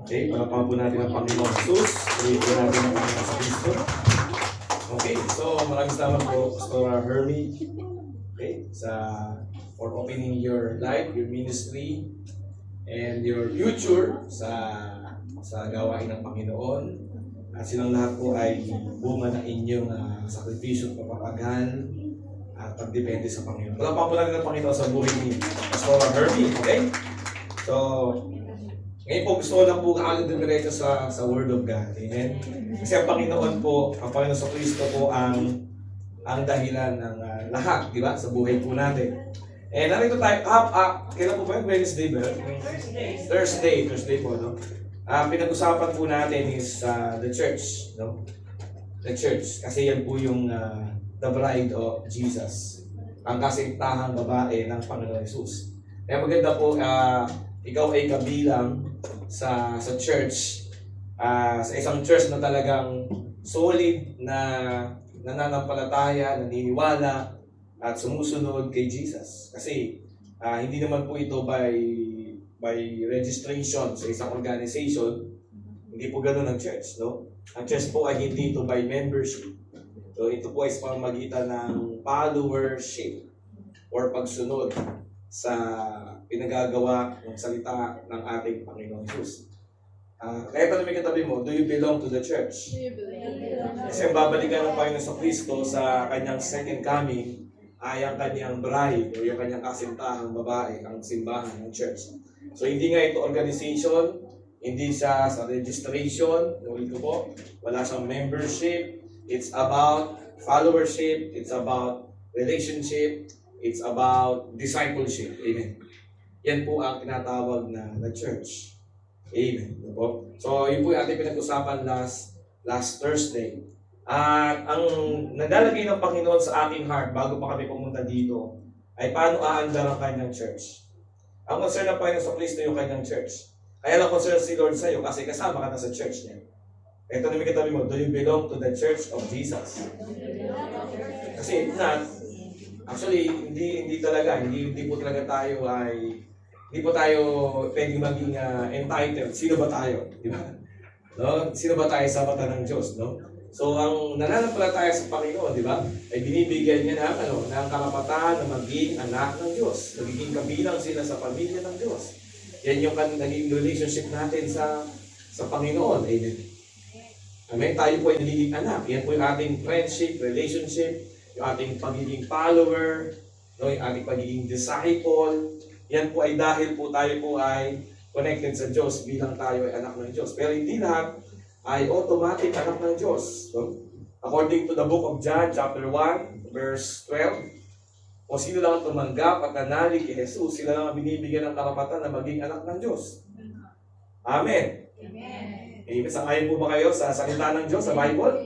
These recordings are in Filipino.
Okay, palakpakan po natin ang Panginoon Jesus. Purihin po natin ang Panginoon Kristo. Okay, so maraming salamat po, Pastor Hermie. Okay, for opening your life, your ministry, and your future sa gawain ng Panginoon. At silang lahat po ay bunga ng inyong sakripisyo at papapaghan at pagdepende sa Panginoon. Palakpakan po natin ang Panginoon sa buhay ni Pastor Hermie. Okay? So, ngayon po gusto ko lang po agad dumiretso sa Word of God. Amen? Kasi ang Panginoon po, ang Panginoon sa Kristo po ang dahilan ng lahat, di ba? Sa buhay po natin. And narito tayo, kailan po ba yung Wednesday ba? Thursday po, no? Pinag-usapan po natin is the church, no? The church. Kasi yan po yung the bride of Jesus. Ang kasintahang babae ng Panginoon Jesus. Kaya maganda po, ikaw ay kabilang sa church, sa isang church na talagang solid na nananampalataya, naniniwala, at sumusunod kay Jesus. Kasi hindi naman po ito by registration sa isang organization. Hindi po ganoon ang church, no? Ang church po ay hindi ito by membership. So ito po ay sa pamamagitan ng followership or pagsunod sa pinagagawa ng salita ng ating Panginoon Jesus. Kaya tanong may katabi mo, do you belong to the church? Kasi ang babalikan ng Panginoon sa Kristo sa kanyang second coming ay ang kanyang bride o yung kanyang kasintahang babae, ang simbahan ng church. So hindi nga ito organization, hindi siya sa registration, ulit ko po, wala siyang membership, it's about followership, it's about relationship, it's about discipleship. Amen. Yan po ang tinatawag na church. Amen. So, yun po yung ating pinag-usapan last Thursday. At ang nagalagay ng Panginoon sa aking heart bago pa kami pumunta dito ay paano aandar ang kanyang church. Ang concern ng Panginoon sa Kristo yung kanyang church. Kaya lang concern si Lord sa iyo kasi kasama ka na sa church niya. Ito na may katabi mo, do you belong to the church of Jesus? Kasi if not, actually, hindi po talaga tayo hindi po tayo pwedeng maging entitled. Sino ba tayo? Di ba? No? Sino ba tayo sa mata ng Diyos? No? So, ang nananampalataya sa Panginoon, di ba? Ay binibigyan niya ng karapatan na maging anak ng Diyos. Nagiging kabilang sila sa pamilya ng Diyos. Yan yung naging relationship natin sa Panginoon. Amen. Amen. Tayo po ay nagiging anak. Yan po yung ating friendship, relationship, yung ating pagiging follower, no, yung ating pagiging disciple. Yan po ay dahil po tayo po ay connected sa Diyos bilang tayo ay anak ng Diyos. Pero hindi lahat ay automatic anak ng Diyos. So, according to the book of John, chapter 1, verse 12, o sino lang tumanggap at nanalig kay Jesus, sila lang ang binibigyan ng karapatan na maging anak ng Diyos. Amen. Amen. Sangayon po ba kayo sa salita ng Diyos, sa Bible?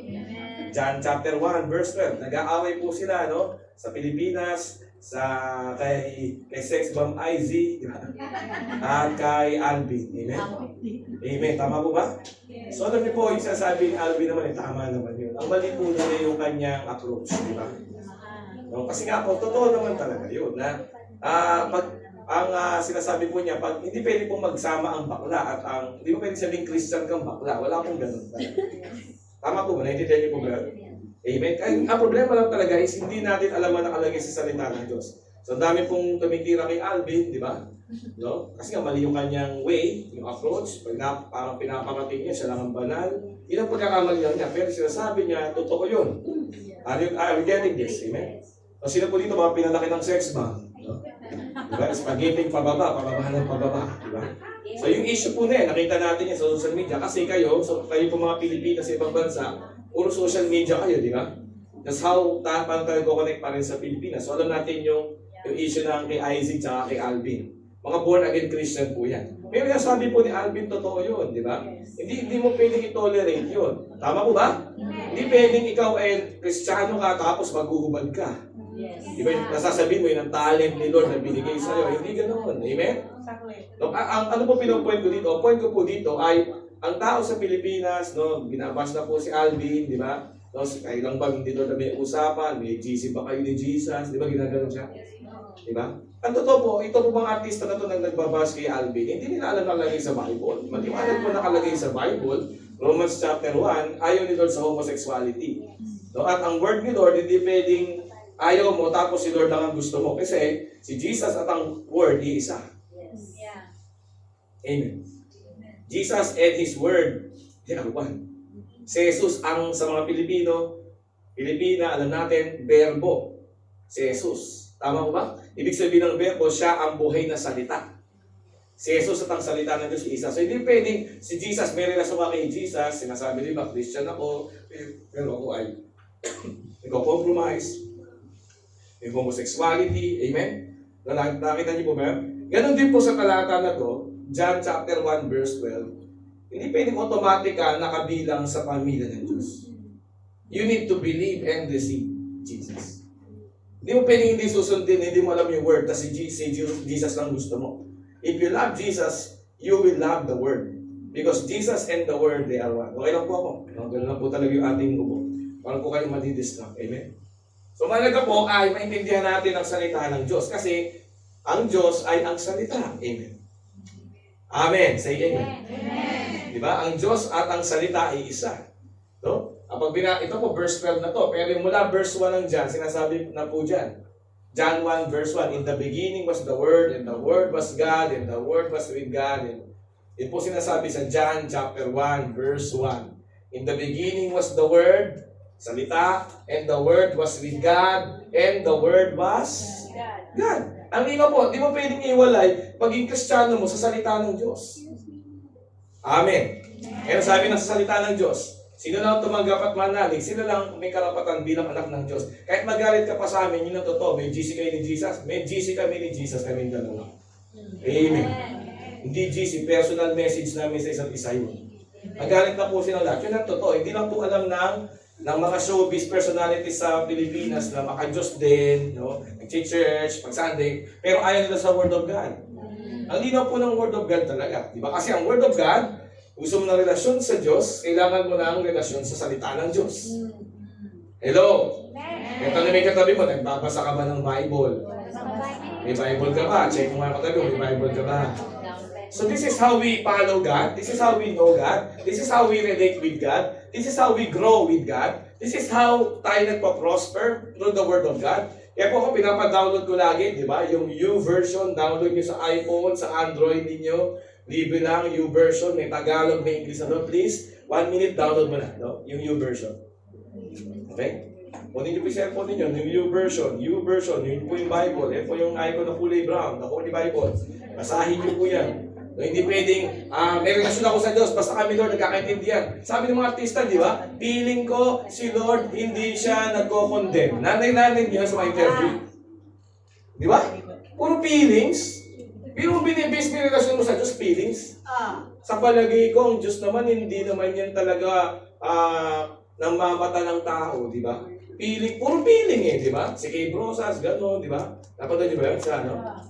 John chapter 1, verse 12. Nag-aaway po sila, no? Sa Pilipinas, kay Sex Bomb IZ, di ba? At kay Alvin. Amen? Amen. Tama po ba? So alam niyo po, yung sasabi ni Alvin naman, tama naman yun. Ang mali po nila yung kanyang approach, di ba? No? Kasi nga po, totoo naman talaga yun. Sinasabi po niya, pag hindi pwede pong magsama ang bakla at hindi mo pwede sabing Christian kang bakla. Wala pong ganun. Tama po ba? Naintindihan niyo po ba? Amen. Ang problema lang talaga is hindi natin alam ang nakalagay sa salita ng Diyos. So, ang dami pong tumitira kay Alvin, di ba? No? Kasi nga mali yung kanyang way, yung approach. Parang pinaparating niya, siya lang ang banal. Yun ang pagkakamali lang niya. Pero sinasabi niya, totoo yun. Are you getting this? Amen? So, sino po dito mga pinalaki ng sex bomb? No? Diba? Spaghetti pababa ng pababa. Diba? So, yung issue po na nakita natin yan sa social media. Kasi kayo po mga Pilipinas sa ibang bansa, puro social media kayo, di ba? That's how paano tayo connect pa rin sa Pilipinas. So, alam natin yung issue na kay Isaac at kay Alvin. Mga born-again Christian po yan. Pero yung sabi po ni Alvin, totoo yun, di ba? Hindi mo pwedeng i-tolerate yun. Tama po ba? Hindi pwedeng ikaw ay Kristiyano ka tapos maghuhubad ka. Di ba? Nasasabihin mo yun ang talent ni Lord na binigay sa'yo. Hindi ganoon. Amen? No, ano po pinopoint ko dito? Ang point ko po dito ay ang tao sa Pilipinas, no, binabash na po si Alvin, di ba? No, kailang ba hindi doon na may usapan, may GC ba kayo ni Jesus? Di ba ginagano siya? Di ba? Ang totoo po, ito po mga artista na ito nang nagbabas kay Alvin, hindi nila alam nakalagay sa Bible. Maliwanag po nakalagay sa Bible, Romans chapter 1, ayaw ni Lord sa homosexuality. No? At ang word ni Lord, hindi pwedeng ayaw mo tapos si Lord lang ang gusto mo. Kasi si Jesus at ang word, iisa. Yes. Yeah. Amen. Jesus and His word, they are one. Si Jesus ang sa mga Pilipina, alam natin, verbo. Si Jesus. Tama ba? Ibig sabihin ng verbo, siya ang buhay na salita. Si Jesus at ang salita ng Diyos isa. So hindi pwedeng si Jesus, may relasyon ka kay Jesus, sinasabi nila, Christian ako, pero ako ay nagko-compromise, may homosexuality, amen? Nakita niyo po ba? Ganon din po sa talata na to, John chapter 1 verse 12, hindi pwedeng automatic ka nakabilang sa pamilya ng Diyos. You need to believe and receive Jesus. Hindi mo pwedeng hindi susundin, hindi mo alam yung word, kasi Jesus lang gusto mo. If you love Jesus, you will love the word. Because Jesus and the word, they are one. Okay lang po ako. Ganun lang po talaga yung ating ubo. Para po kayo madidistract. Amen? So malaga po ay maintindihan natin ang salita ng Diyos. Kasi ang Diyos ay ang salita. Amen. Amen. Say amen. Amen. Diba? Ang Diyos at ang salita ay isa. No? Ito po, verse 12 na to. Pero mula verse 1 ng John, sinasabi na po dyan. John 1 verse 1, in the beginning was the Word, and the Word was God, and the Word was with God. And ito po sinasabi sa John chapter 1 verse 1. In the beginning was the Word, salita, and the Word was with God, and the Word was God. Ang lima po, di mo pwedeng iwalay paging Kristiyano mo sa salita ng Diyos. Amen. Kaya sabi ng salita ng Diyos, sino lang tumanggap at manalig, sino lang may karapatan bilang anak ng Diyos. Kahit magalit ka pa sa amin, yun ang totoo. May GC kayo ni Jesus, may GC kami ni Jesus, kami dalawa. Amen. Hindi GC, personal message namin sa isa't isa yun. Magalit na po silang lahat. Yun ang totoo. Hindi lang po alam ng mga showbiz personalities sa Pilipinas na maka-Diyos din, no? Nag-church, pag-Sunday, pero ayaw nila sa Word of God. Ang linaw po ng Word of God talaga. Diba? Kasi ang Word of God, gusto mo ng relasyon sa Diyos, kailangan mo ng relasyon sa salita ng Diyos. Hello? Ito na may katabi mo, nagbabasa ka ba ng Bible? May Bible ka ba? Check mo nga katabi mo, may Bible ka ba? So this is how we follow God. This is how we know God. This is how we relate with God. This is how we grow with God. This is how tayo nagpa-prosper through the Word of God. Kaya po ako pinapa-download ko lagi, di ba? Yung U-version, download nyo sa iPhone, sa Android ninyo. Libre lang, U-version, may Tagalog, may English. Ano, please, 1 minute, download mo na, no? Yung U-version. Okay? Kunin nyo po yung cellphone ninyo, yung U-version, yun po yung Bible. Yan po yung icon na kulay brown, na Holy Bible. Basahin nyo po yan. No, hindi pwedeng, may relasyon ako sa Diyos, basta kami, Lord, nagkakaintindihan. Sabi ng mga artista, di ba? Feeling ko, si Lord, hindi siya nagko-condemn. Nanay-nanay niya sa mga interview. Di ba? Puro feelings. Pero binibase mo yung relasyon mo sa Diyos, feelings. Sa palagay ko, ang Diyos naman, hindi naman yan talaga namamata ng tao, di ba? Feeling, puro feeling di ba? Si Kay Brosas, gano'n, di ba? Napanood niyo ba yan sa ano?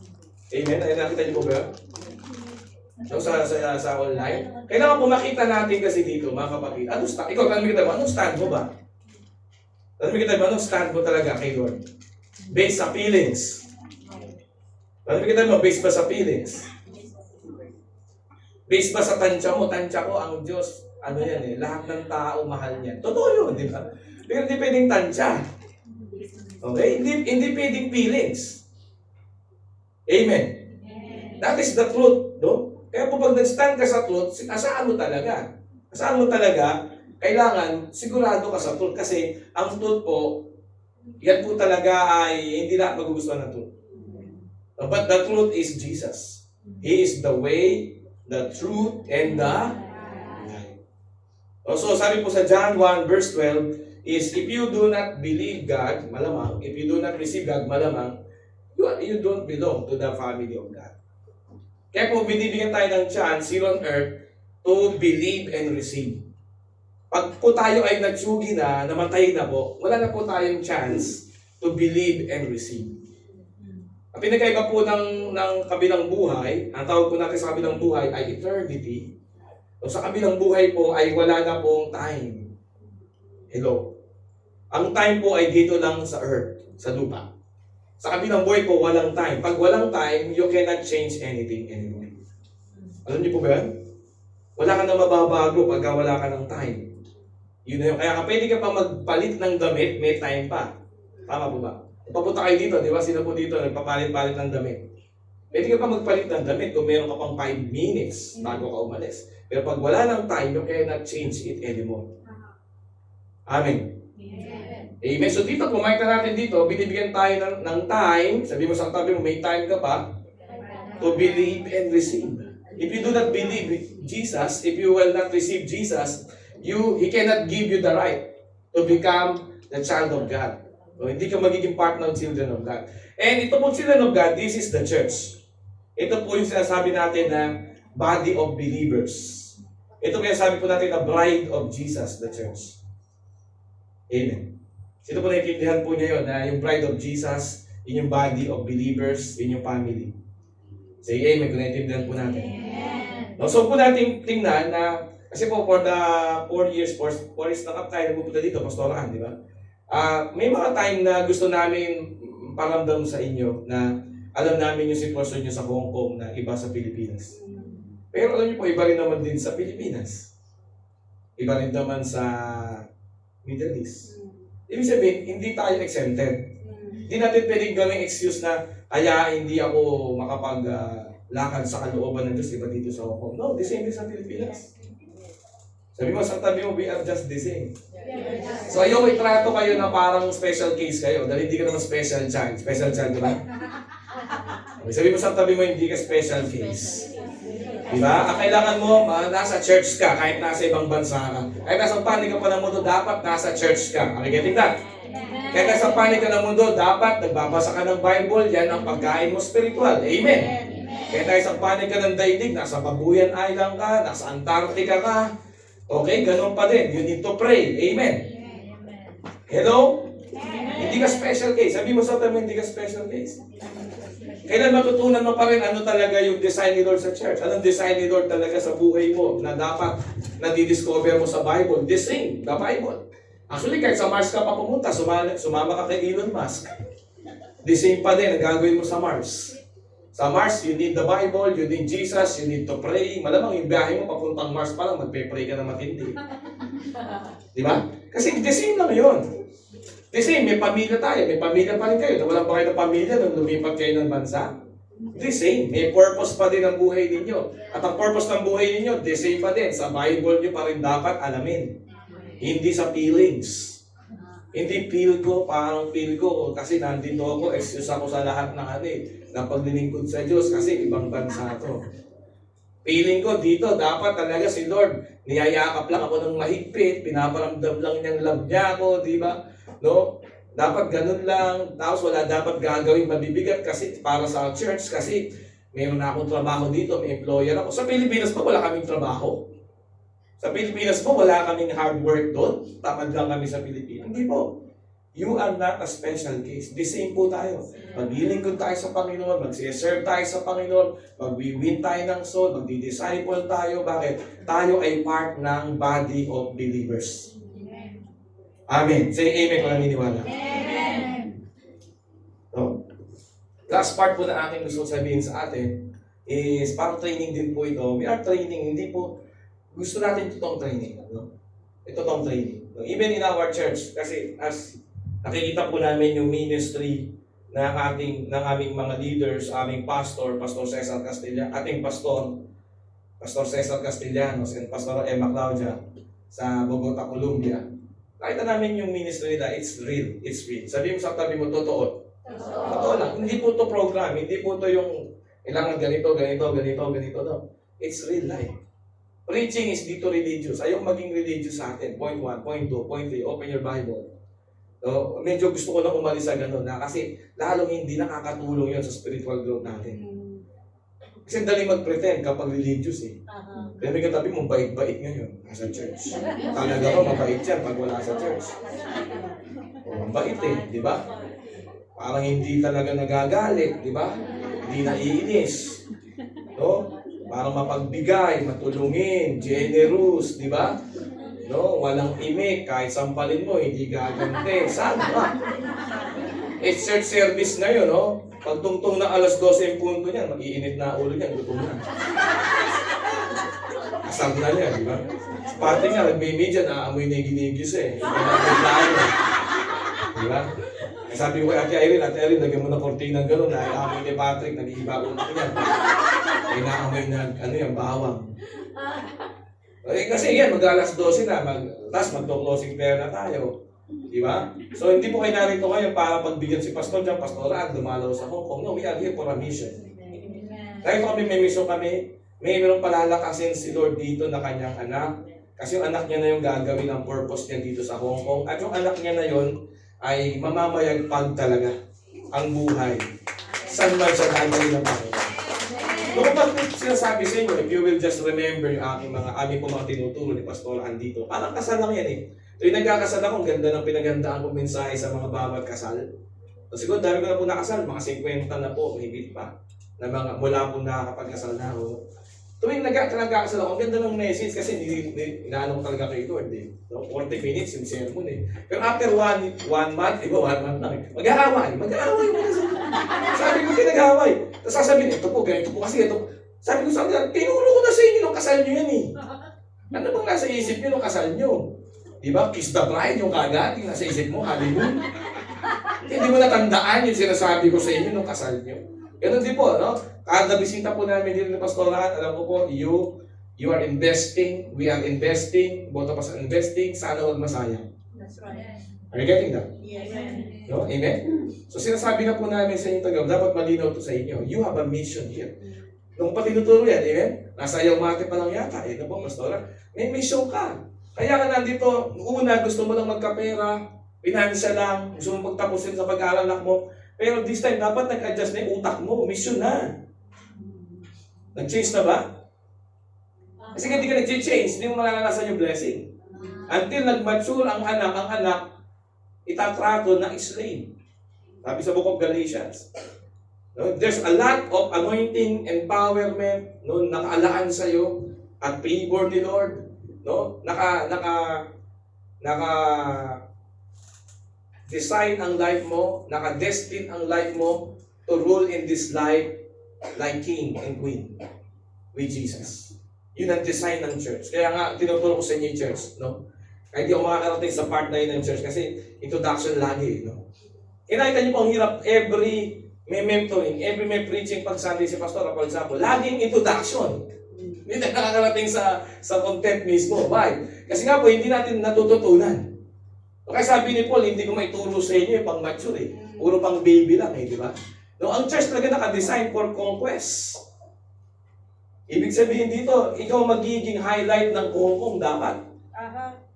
Amen? Ay, nakita niyo po ba yan? So, sa online. Kailangan po makita natin kasi dito, mga kapatid. Anong stand? Ikaw, tanong kita ba? Anong stand mo ba? Tanong kita ba? Anong stand mo talaga kay Lord? Based sa feelings. Tanong kita mo, based ba sa feelings? Based ba sa tansya mo? Tansya ko, ang Diyos, ano yan lahat ng tao mahal niya. Totoo yun, di ba? Pero hindi pwedeng tansya. Okay? Hindi pwedeng feelings. Amen. That is the truth, no? Kaya po pag nag-stand ka sa truth, asaan mo talaga? Asaan mo talaga, kailangan sigurado ka sa truth. Kasi ang truth po, yan po talaga ay hindi lahat magugustuhan ng truth. But the truth is Jesus. He is the way, the truth, and the life. So sabi po sa John 1 verse 12 is, if you do not believe God, malamang, if you do not receive God, malamang, you don't belong to the family of God. Kaya po binibigyan tayo ng chance here on earth to believe and receive. Pag po tayo ay nagsugi na, namatay na po, wala na po tayong chance to believe and receive. Ang pinagkaiba po ng kabilang buhay, ang tawag po natin sa kabilang buhay ay eternity. O sa kabilang buhay po ay wala na pong time. Hello. Ang time po ay dito lang sa earth, sa lupa. Sa kabilang buhay po, walang time. Pag walang time, you cannot change anything anymore. Alam niyo po ba yan? Wala ka na mababago pag wala ka ng time. Yun na yun. Kaya pwede ka pa magpalit ng damit, may time pa. Tama po ba? Papunta kayo dito, di ba? Sila po dito, nagpapalit-palit ng damit. Pwede ka pa magpalit ng damit kung meron ka pang 5 minutes bago ka umalis. Pero pag wala ng time, you cannot change it anymore. Amen. Amen. So dito, kung makita natin dito, binibigyan tayo ng time. Sabi mo sa tabi mo, may time ka pa to believe and receive. If you do not believe Jesus, if you will not receive Jesus, He cannot give you the right to become the child of God. O, hindi ka magiging part ng children of God. And ito po children of God, this is the church. Ito po yung sinasabi natin na body of believers. Ito po yung sabi po natin na bride of Jesus, the church. Amen. Sino po naiintindihan po niya yun, na yung bride of Jesus, yun yung body of believers, yun yung family. Say amen kung naiintindihan po natin. Amen. So po natin tingnan na, kasi po for the 4 years na tayo nagpupunta dito, pastorahan, di ba? May mga time na gusto namin paramdam sa inyo na alam namin yung sitwasyon nyo sa Hong Kong na iba sa Pilipinas. Pero alam niyo po, iba rin naman din sa Pilipinas. Iba rin naman sa Middle East. Ibig sabihin, hindi tayo exempted. Hindi natin pwedeng gawing excuse na kaya hindi ako makapaglakad sa kalooban ng Diyos, iba dito sa Hong Kong. No, the same din sa Pilipinas. Sabi mo, sa tabi mo, we are just the same. So ayoko itrato kayo na parang special case kayo dahil hindi ka naman special child. Special child, di ba? Sabi mo sa tabi mo, hindi ka special case. Di ba? Ang kailangan mo, nasa church ka kahit nasa ibang bansa ka. Kahit nasa panig ka pa ng mundo, dapat nasa church ka. Are you getting that? Kahit nasa panig ka ng mundo, dapat nagbabasa ka ng Bible, yan ang pagkain mo spiritual. Amen. Kahit nasa panig ka ng daigdig, nasa Babuyan Island ka, nasa Antarctica ka. Okay, ganun pa din. You need to pray. Amen. Hello? Hindi ka special case. Sabi mo sa tabi, hindi ka special case. Kailan matutunan mo pa rin ano talaga yung design ni Lord sa church? Anong design ni Lord talaga sa buhay mo na dapat nadidiscover mo sa Bible? The same, the Bible. Actually, kahit sa Mars ka pa pumunta, sumama ka kay Elon Musk. The same pa din ang gagawin mo sa Mars. Sa Mars, you need the Bible, you need Jesus, you need to pray. Malamang yung biyahe mo papuntang Mars pa lang, magpe-pray ka na matindi. Di ba? Kasi the same lang yun. The same, may pamilya tayo, may pamilya pa rin kayo. Walang ba kayo ng pamilya nung lumipat kayo ng bansa? The same, may purpose pa din ang buhay ninyo. At ang purpose ng buhay ninyo, the same pa din. Sa Bible nyo pa rin dapat alamin. Hindi sa feelings. Hindi feel ko, parang feel ko kasi nandito ako, excuse ako sa lahat ng na paglilingkod sa Diyos kasi ibang bansa to. Feeling ko dito, dapat talaga si Lord, niyayakap lang ako ng mahigpit, pinaparamdam lang niyang love niya ako, di ba? No? Dapat ganun lang, tapos wala dapat gagawin mabibigat kasi para sa church kasi mayroon na akong trabaho dito, may employer ako. Sa Pilipinas pa wala kaming trabaho. Sa Pilipinas po, wala kaming hard work doon. Tamad lang kami sa Pilipinas. Hindi po. You are not a special case. The same po tayo. Maglilingkod tayo sa Panginoon, mag-serve tayo sa Panginoon, mag-win tayo ng soul, magdi-disciple tayo. Bakit? Tayo ay part ng body of believers. Amen. Say amen kung naniniwala. Amen. So, last part po na aking gusto sabihin sa atin is parang training din po ito. We are training, hindi po gusto natin itong training. No? Ito tong training. No? Even in our church, kasi as nakikita po namin yung ministry ng aming mga leaders, aming pastor, Pastor Cesar Castilla, ating pastor, Pastor Cesar Castellanos, and Pastor Emma Claudia sa Bogota, Colombia. Nakita namin yung ministry nila, it's real, it's real. Sabi mo sa tabi mo, totoo. Totoo lang. Hindi po to program, hindi po to yung kailangan ganito, ganito, ganito, ganito. No. It's real life. Preaching is dito religious. Ayaw maging religious sa atin. Point 1, point 2, point 3, open your Bible. So, medyo gusto ko lang umalis sa ganun na kasi lalong hindi nakakatulong yun sa spiritual growth natin. Kasi dali mag-pretend kapag religious eh. Kaya may katabi mong bait-bait ngayon nasa church. Talaga ba mabait yan pag wala sa church? O, mabait eh, di ba? Parang hindi talaga nagagalit, di ba? Hindi naiinis. No? Parang mapagbigay, matulungin, generous, di ba? No, walang imik, kahit sampalin mo, hindi gaganti. Saan ba? church service ngayon, no? Pagtungtong na alas 12 yung punto niyan, mag-iinit na ulo niyan, gutom na. Asam na niya, di ba? Pati nga, nagme-media, naaamoy na yung ginigis eh. Di ba? Sabi ko kay Ate Irene, lagyan mo na kortina ng gano'n, naiamoy ni Patrick, nag-iibago na yan. Ay naamoy na, bawang. Kasi yan, mag-alas 12 na, tapos magto-closing prayer na tayo. Di ba? So, hindi po kayo narito ngayon para pagbigyan si Pastor dyan, Pastora, at dumalaw sa Hong Kong. No, we are here for a mission. Kahit kami may mission kami, mayroong palalakasin si Lord dito na kanyang anak. Kasi yung anak niya na yung gagawin ang purpose niya dito sa Hong Kong. At yung anak niya na yun ay mamamayagpag talaga ang buhay. Saan man siya gagawin ng Panginoon. Kung bakit sinasabi sa inyo, if you will just remember yung aming mga tinuturo ni Pastor andito, parang kasal lang yan eh. Tuwing nagkakasal ako, ang ganda ng pinagandaan kong mensahe sa mga bawat kasal. So, siguro dami ko na po nakasal, mga 50 na po, higit pa, na mga mula po nakakapagkasal na ako. Tuwing nagkakasal ako, ang ganda ng message kasi inaano ko talaga kay Lord eh. No? 40 minutes yung sermon eh. Pero after one month, di ba, 1 month lang eh, mag-aaway mo kasi. Sabi ko, pinag-aaway. Tapos sasabihin, ito po, ganito po kasi ito. Sabi ko sa kanila, tinuro ko na sa inyo nung kasal nyo yan eh. Ano bang nasa isip nyo nung kasal nyo? Di ba? Kiss the bride, yung kagad, yung nasa isip mo, hallelujah. Hindi mo natandaan yung sinasabi ko sa inyo nung kasal nyo. Ganun din po, no? Kada bisita po namin dito ng pastorahan, alam ko po, you are investing, we are investing, both of us are investing, sana huwag masayang. That's right. Are you getting that? Yes. No? Amen? So sinasabi na po namin sa inyo tagaw, dapat malinaw to sa inyo. You have a mission here. Nung pa tinuturo yan, amen? Nasa ayaw mati pa lang yata, ito po, pastora. May mission ka. Kaya ka nandito, una, gusto mo lang magkapera, financial lang, gusto mo magtapusin sa pag-aaral mo. Pero this time, dapat nag-adjust na yung utak mo. Mission na. Nag-change na ba? Kasi hindi ka nag-change, hindi mo malalasan yung blessing. Until nag-mature ang anak, itatrato na slave. Sabi sa book of Galatians. No? There's a lot of anointing, empowerment, no? Nakaalaan sa'yo, at favor ni Lord. No? Design ang life mo, naka-destin ang life mo to rule in this life like king and queen with Jesus. Yun ang design ng church. Kaya nga, tinuturo ko sa inyo yung church. No? Kaya di ako makakarating sa part na yun ng church kasi introduction lagi. No? Kinakita niyo po ang hirap every may mentoring, every may preaching pag Sunday si Pastor, for example, laging introduction. Hindi na nakakarating sa content mismo. Why? Kasi nga po, hindi natin natututunan. Kaya sabi ni Paul, hindi ko maituro sa inyo yung pang-mature eh. Puro pang baby lang eh, di ba? No, ang church talaga naka-design for conquest. Ibig sabihin dito, ikaw magiging highlight ng Hong Kong dapat.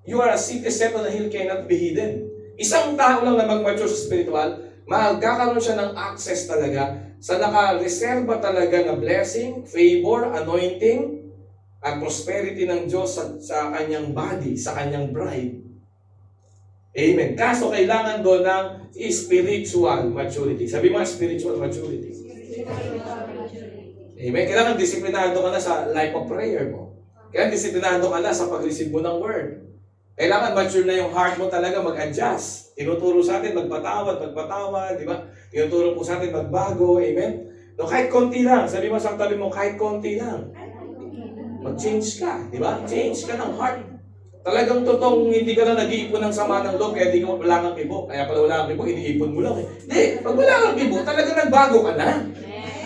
You are a city set on a hill cannot be hidden. Isang tao lang na mag-mature sa spiritual, magkakaroon siya ng access talaga sa naka-reserva talaga na blessing, favor, anointing, at prosperity ng Diyos sa kanyang body, sa kanyang bride. Amen. Kaso kailangan doon ng spiritual maturity. Sabi mo, spiritual maturity. Amen. Kailangan disiplinado ka na sa life of prayer mo. Kailangan disiplinado ka na sa pag-receive mo ng word. Kailangan mature na yung heart mo talaga mag-adjust. Tinuturo sa atin magpatawad, di ba? Tinuturo po sa atin magbago. Amen. No, kahit konti lang. Sabi mo sa tabi mo, kahit konti lang. Mag-change ka, di ba? Change ka ng heart. Talagang totoong hindi ka na nag-iipon ng sama ng loob kaya hindi ka wala kang kibo. Kaya pala wala kang kibo, iniipon mo lang eh. Hindi, pag wala kang kibo, talagang nagbago ka na.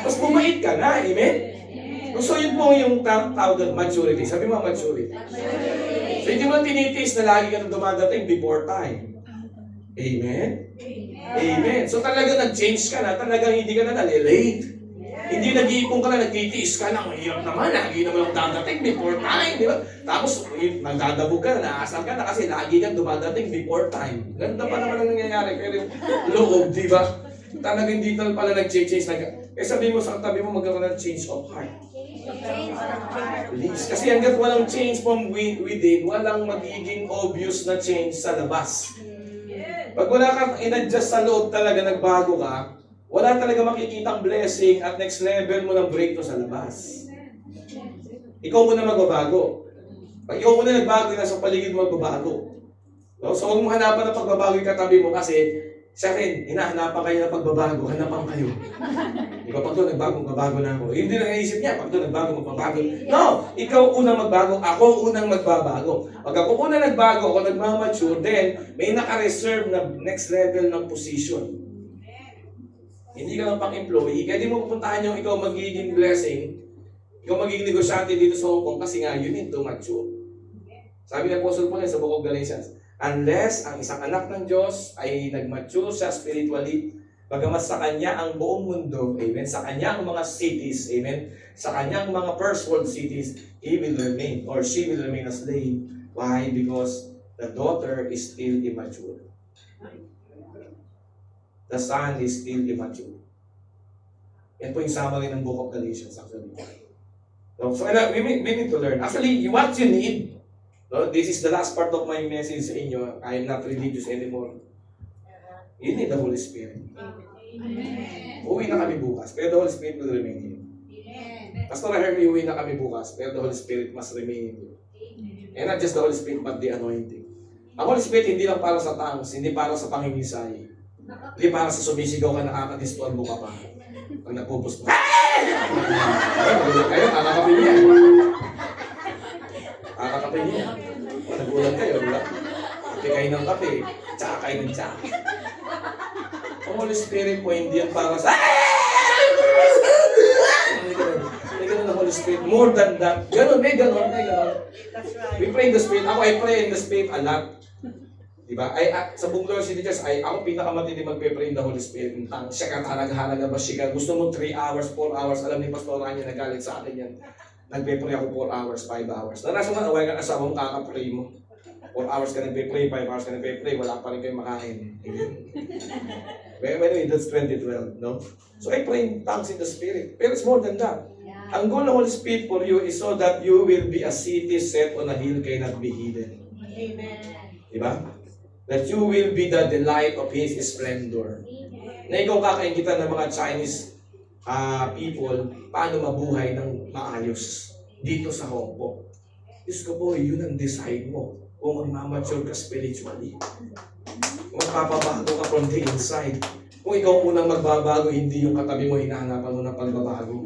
Tapos bumait ka na, amen? So yun po yung tawag ng maturity. Sabi mo, maturity. So hindi mo tinitiis na lagi ka na dumadating before time. Amen? Amen. So talagang nag-change ka na, talagang hindi ka na nalilate. Hindi nag-iipon ka na, nagtitiis ka na, mahirap naman, lagi naman ang dadating before time, di ba? Tapos, nagdadabog ka na, naasal ka na kasi lagi kang dumadating before time. Ganda pa naman ang nangyayari, pero yung loob, di ba? Talagang hindi pala nag-change. Eh sabi mo sa tabi mo, magkaroon ng change of heart. Please. Kasi hanggat walang change from within, walang magiging obvious na change sa labas. Pag wala kang in-adjust sa loob talaga, nagbago ka, wala talaga makikitang blessing at next level mo ng breakthrough sa labas. Ikaw muna magbabago. Pag ikaw muna nagbago, nasa paligid mo magbabago. No? So huwag mo hanapan ng pagbabago yung katabi mo kasi Siya rin, hinahanapan kayo ng pagbabago, hanapan kayo. Di ba, pag doon nagbago, magbabago na ako. Hindi lang naisip niya, pag doon nagbago, magbabago. No! Ikaw unang magbago, ako unang magbabago. Pag ako unang nagbago, ako nagmamature, then may naka-reserve na next level ng position. Hindi ka lang pang-employee, kaya di mo pupuntahan yung ikaw magiging blessing, ikaw magiging negosyante dito sa Hong Kong kasi nga you need to mature. Sabi ni Apostle Paul sa Book of Galatians, unless ang isang anak ng Diyos ay nag-mature siya spiritually, bagamat sa kanya ang buong mundo, amen, sa kanya ang mga cities, amen, sa kanyang mga first world cities, he will remain or she will remain a slave. Why? Because the daughter is still immature. The son is still immature. Yan po yung summary ng Book of Galatians actually. So we need to learn. Actually, what you need, no, this is the last part of my message sa inyo. I am not religious anymore. You need the Holy Spirit. Amen. Uwi na kami bukas, pero the Holy Spirit will remain here. Pastor Hermie, uwi na kami bukas, pero the Holy Spirit must remain here. And not just the Holy Spirit, but the anointing. Ang Holy Spirit hindi lang para sa tongues, hindi para sa pangingisay. Hindi para sa sumisigaw ka, nakakadistuan mo ka pa. Pag nagpupus mo. Kayo, kakakapin niya. Kakakapin niya. Nagulat kayo, diba? Kape kayo ng kape, tsaka kayo ng tsaka. Ang Holy Spirit po, hindi yan para sa... Hindi ganun ang Holy Spirit. More than that. Ganun, may ganun. We pray in the Spirit. Ako, I pray in the Spirit a lot. Diba? Sa buong Lord City Church, ako pinakamatindi magpe-pray in the Holy Spirit. Siya ka halaga ba siya? Gusto mo 3 hours, 4 hours. Alam ni Pastor Rania, nagalit sa akin yan. Nagpe-pray ako 4 hours, 5 hours. Narasa mo, away ka na asawa mo, kakapray mo. 4 hours ka nagpe-pray, 5 hours ka nagpe-pray, wala pa rin kayo makain. Anyway, that's 2012, no? So I pray in tongues in the Spirit. Pero it's more than that. Ang goal ng Holy Spirit for you is so that you will be a city set on a hill cannot be hidden. Amen. Diba? That you will be the delight of His splendor. Na ikaw kakaingitan ng mga Chinese people paano mabuhay ng maayos dito sa Hong Kong. Diyos ko po, yun ang decide mo kung magmamature ka spiritually. Kung magpapabago ka from the inside. Kung ikaw unang magbabago, hindi yung katabi mo hinahanapan mo ng pagbabago.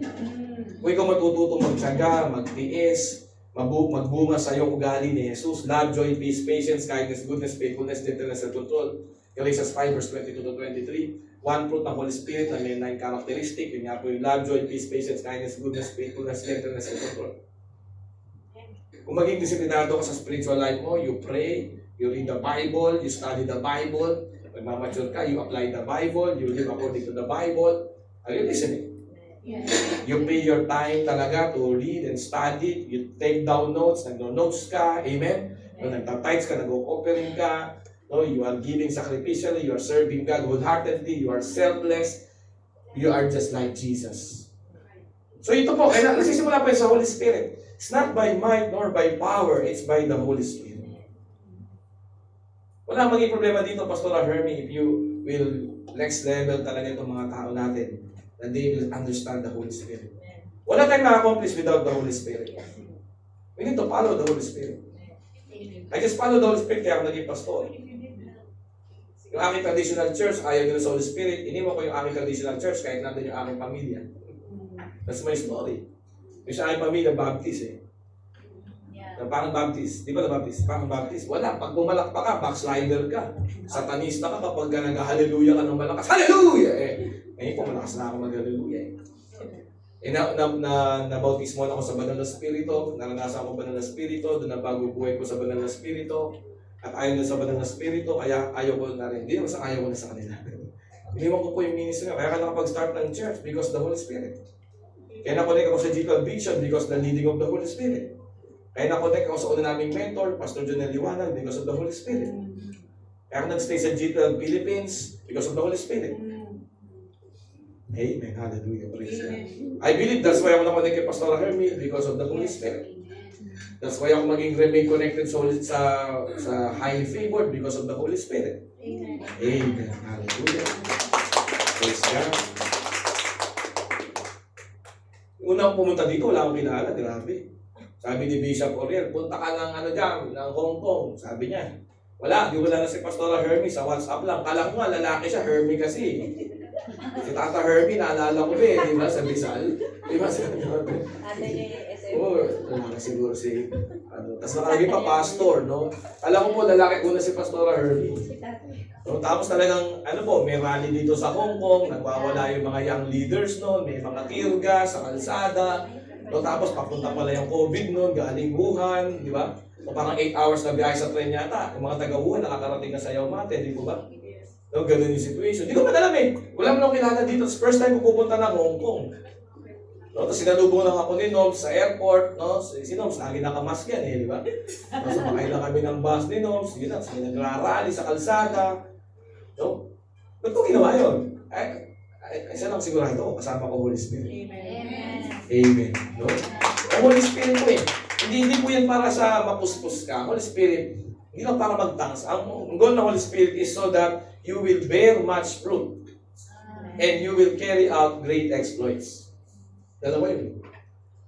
Kung ikaw matututong magtiyaga, magtiis, magbunga sa iyong ugali ni Jesus. Love, joy, peace, patience, kindness, goodness, faithfulness, gentleness, and control. Galatians 5 verse 22 to 23. One fruit ng Holy Spirit na may 9 characteristic. Yun nga po yung love, joy, peace, patience, kindness, goodness, faithfulness, gentleness, and control. Kung maging disiplinado ka sa spiritual life mo, you pray, you read the Bible, you study the Bible, magmamature ka, you apply the Bible, you live according to the Bible. Are you listening? You pay your time talaga to read and study. You take down notes, nagno-notes ka, amen? Nagtatites ka, nag-offering ka, no? You are giving sacrificially, you are serving God wholeheartedly, you are selfless, you are just like Jesus. So ito po, kaya nagsisimula pa yun sa Holy Spirit. It's not by might nor by power, it's by the Holy Spirit. Wala maging problema dito, Pastor Hermie, if you will next level talaga itong mga tao natin, that they will understand the Holy Spirit. Wala tayong ma-accomplish without the Holy Spirit. We need to follow the Holy Spirit. I just follow the Holy Spirit kaya ako naging pastor. Yung aking traditional church, ayaw nila sa Holy Spirit. Iniwan ko yung aking traditional church kahit nandun yung aking pamilya. That's my story. Yung sa aking pamilya, Baptist eh. Parang Baptist. Di ba na Baptist? Parang Baptist. Wala. Pag bumalak pa ka, backslider ka. Satanista ka kapag ka nag-hallelujah ka ng malakas. Hallelujah! Ngayon po, malakas na ako mag-hallelujah nabautismo na ako sa Banal na Espiritu. Naranasan ko Banal na Espiritu. Doon na bago buhay ko sa Banal na Espiritu. At ayaw na sa Banal na Espiritu, kaya ayaw ko na rin. Hindi naman sa ayaw ko na sa kanila. Iniwan ko po yung ministry na. Kaya ka nakapag-start ng church because of the Holy Spirit. Kaya nakonect ako sa G12 Vision because of the leading of the Holy Spirit. Kaya nakonect ako sa una naming mentor, Pastor Jonel Liwanag, because of the Holy Spirit. Kaya ako nag-stay sa G12 Philippines because of the Holy Spirit. Amen. Hallelujah. Praise God. I believe that's why ako nakonect kay Pastor Hermie because of the Holy Spirit. That's why ako remain connected sa highly favored because of the Holy Spirit. Amen. Hallelujah. Praise God. Unang pumunta dito, wala akong kilala. Grabe. Sabi ni Bishop Oriel, punta ka ng ng Hong Kong. Sabi niya, Wala, di wala na si Pastora Hermie sa WhatsApp lang. Kala ko nga, lalaki siya, Hermie kasi. Si Tata Hermie, naalala ko di ba, sa Rizal? Di ba, oo, lalaki siguro si, tapos nakalagay pa pastor, no? Alam ko po, lalaki una si Pastora Hermie. No, tapos talagang, may rally dito sa Hong Kong, nagwawala yung mga young leaders noon, may mga tear gas sa kalsada, no, tapos papunta pala yung COVID noon, galing Wuhan, di ba? So parang 8 hours na biyahe sa tren yata, yung mga taga-Wuhan nakakarating na sa Yaumate, di ba? No, ganun yung situation. Di ko man alam eh, wala mo nang kilala dito, first time ko pupunta ng Hong Kong. No, tapos sinalubong lang ako ni Noms sa airport, no? Si Noms, lagi nakamask yan di ba? So sumakay lang kami ng bus ni Noms, yun lang, nagrarally sa kalsada. No? Ba't ko ginawa yun? Isa lang sigurado ko, kasama ko Holy Spirit. Amen. Amen. No? Ang Holy Spirit po hindi po yan para sa mapuspos ka. Holy Spirit, hindi lang para magtangs. Ang goal ng Holy Spirit is so that you will bear much fruit and you will carry out great exploits. Dalawa yun.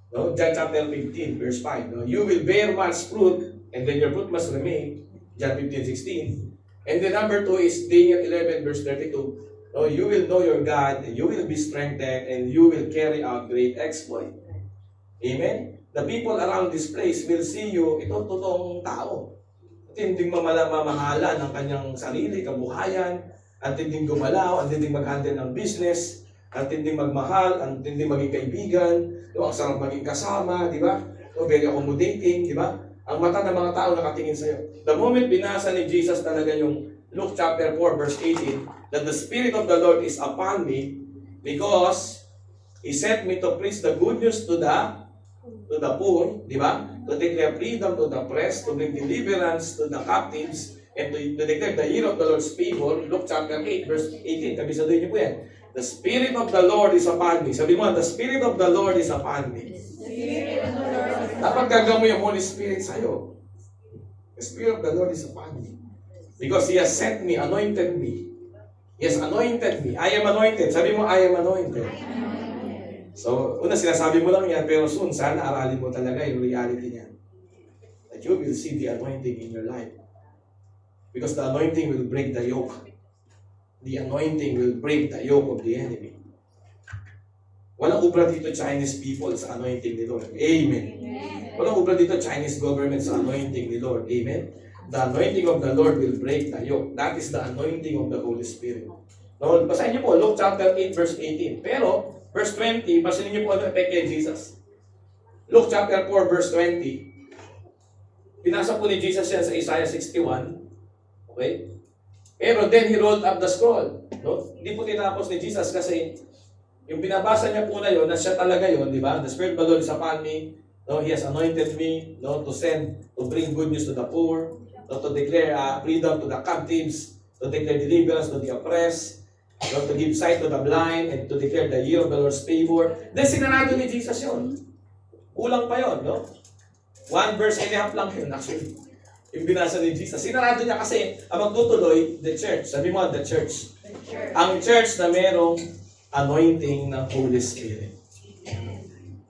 No? John chapter 15, verse 5. No? You will bear much fruit and then your fruit must remain. John 15:16. And the number 2 is Daniel 11, verse 32. No? You will know your God, and you will be strengthened, and you will carry out great exploit. Amen? The people around this place will see you, ito totoong tao. At hindi mamahala ng kanyang sarili, kabuhayan, at hindi gumalaw, at hindi mag-handle ng business, at hindi magmahal, at hindi maging kaibigan, no? Ang sarap maging kasama, di ba? No? Very accommodating, di ba? Ang mata ng mga tao nakatingin sa iyo. The moment binasa ni Jesus talaga yung Luke chapter 4, verse 18, that the Spirit of the Lord is upon me because He sent me to preach the good news to the poor, di ba? To declare freedom to the oppressed, to bring deliverance to the captives, and to declare the year of the Lord's favor. Luke chapter 8, verse 18. Kabisaduhin niyo po yan. The Spirit of the Lord is upon me. Sabi mo, the Spirit of the Lord is upon me. Dapat gagawin mo yung Holy Spirit sa'yo. The Spirit of the Lord is upon me. Because He has sent me, anointed me. He has anointed me. I am anointed. Sabi mo, I am anointed. So, una sinasabi mo lang yan, pero soon, sana aralin mo talaga yung reality niya. That you will see the anointing in your life. Because the anointing will break the yoke. The anointing will break the yoke of the enemy. Walang ubra dito Chinese people sa anointing ni Lord. Amen. Walang ubra dito Chinese government sa anointing ni Lord. Amen. The anointing of the Lord will break the yoke. That is the anointing of the Holy Spirit. No, basahin niyo po, Luke chapter 8, verse 18. Pero, verse 20, basahin niyo po ano effect kay Jesus. Luke chapter 4, verse 20. Pinasa po ni Jesus yan sa Isaiah 61. Okay? Pero then He rolled up the scroll. No? Hindi po tinapos ni Jesus kasi yung binabasa niya po na yun, na siya talaga yun, di ba? The Spirit of the Lord is upon me. No? He has anointed me, no? To bring good news to the poor, to declare freedom to the captives, to declare deliverance to the oppressed, to give sight to the blind, and to declare the year of the Lord's favor. Then sinarado ni Jesus yun. Kulang pa yun, no? 1 verse and a half lang yun, actually. Yung binasa ni Jesus. Sinarado niya kasi ang magtutuloy, the church. Sabi mo, the church. Ang church na merong anointing ng Holy Spirit.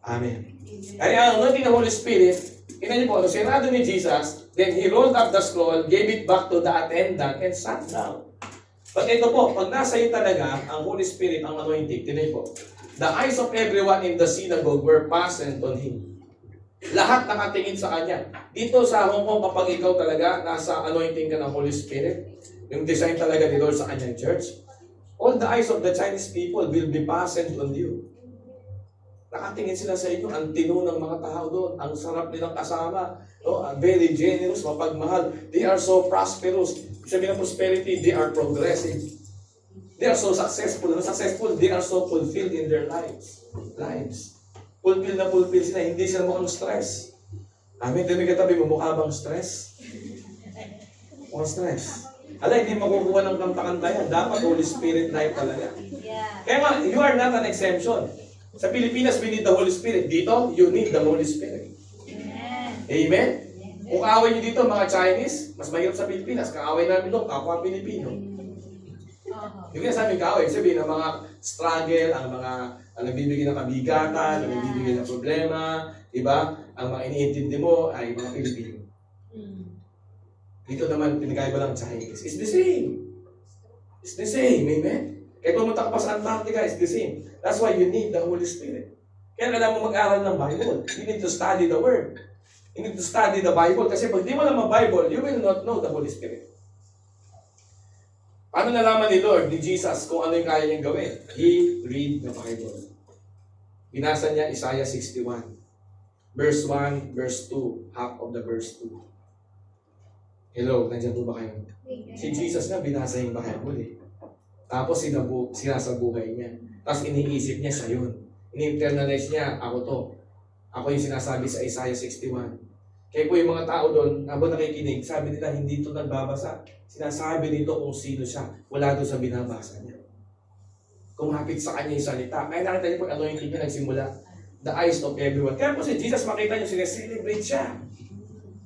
Amen. Kaya ang anointing ng Holy Spirit, ina niyo po, sinarado ni Jesus, then He rolled up the scroll, gave it back to the attendant, and sat down. But ito po, pag nasa iyo talaga, ang Holy Spirit, ang anointing, tinan po, the eyes of everyone in the synagogue were fastened on Him. Lahat nakatingin sa Kanya. Dito sa Hong Kong, kapag ikaw talaga, nasa anointing ka ng Holy Spirit, yung design talaga ni Lord sa Kanyang church, all the eyes of the Chinese people will be fastened on you. Nakatingin sila sa inyo, ang tino ng mga tao doon, ang sarap nilang kasama, no? Very generous, mapagmahal. They are so prosperous. Sabi ng prosperity, they are progressive. They are so successful. They are so fulfilled in their lives. Fulfilled na fulfilled sila, hindi sila mukhang stress. Amin, dami katabi mo, mukha bang stress? Mukhang stress. Alay, hindi makukuha ng kanta-kanta yan. Dapat Holy Spirit life talaga. Kaya nga, you are not an exemption. Sa Pilipinas, we need the Holy Spirit. Dito, you need the Holy Spirit. Amen? Kung kaaway nyo dito, mga Chinese, mas mahirap sa Pilipinas. Kaaway namin doon, kapwa Pilipino. Yung kinasabi kaaway, sabihin, ang mga struggle, ang mga nagbibigay ng kabigatan, ang nagbibigay ng problema, diba? Ang mga iniintindi mo ay mga Pilipino. Dito naman, pinagkaiba lang Chinese. It's the same. It's the same. Amen? Kaya pumunta ka pa sa Antarctica, it's the same. That's why you need the Holy Spirit. Kaya kailangan mo mag-aral ng Bible. You need to study the Word. You need to study the Bible. Kasi pag di mo naman Bible, you will not know the Holy Spirit. Paano nalaman ni Lord, ni Jesus, kung ano yung kaya niyang gawin? He read the Bible. Binasa niya Isaiah 61. Verse 1, verse 2, half of the verse 2. Hello, nandiyan po ba kayo? Si Jesus nga binasa yung Bible eh. Tapos sinasabuhay niya. Tapos iniisip niya siya yun. Ini-internalize niya, ako to. Ako yung sinasabi sa Isaiah 61. Kaya po yung mga tao doon, habang nakikinig, sabi nila, hindi ito nagbabasa. Sinasabi nito kung sino siya. Wala doon sa binabasa niya. Kumapit sa kanya yung salita. Kaya nakita niyo po, ano yung tingin nagsimula? The eyes of everyone. Kaya po si Jesus, makita niyo, sineselebrate siya.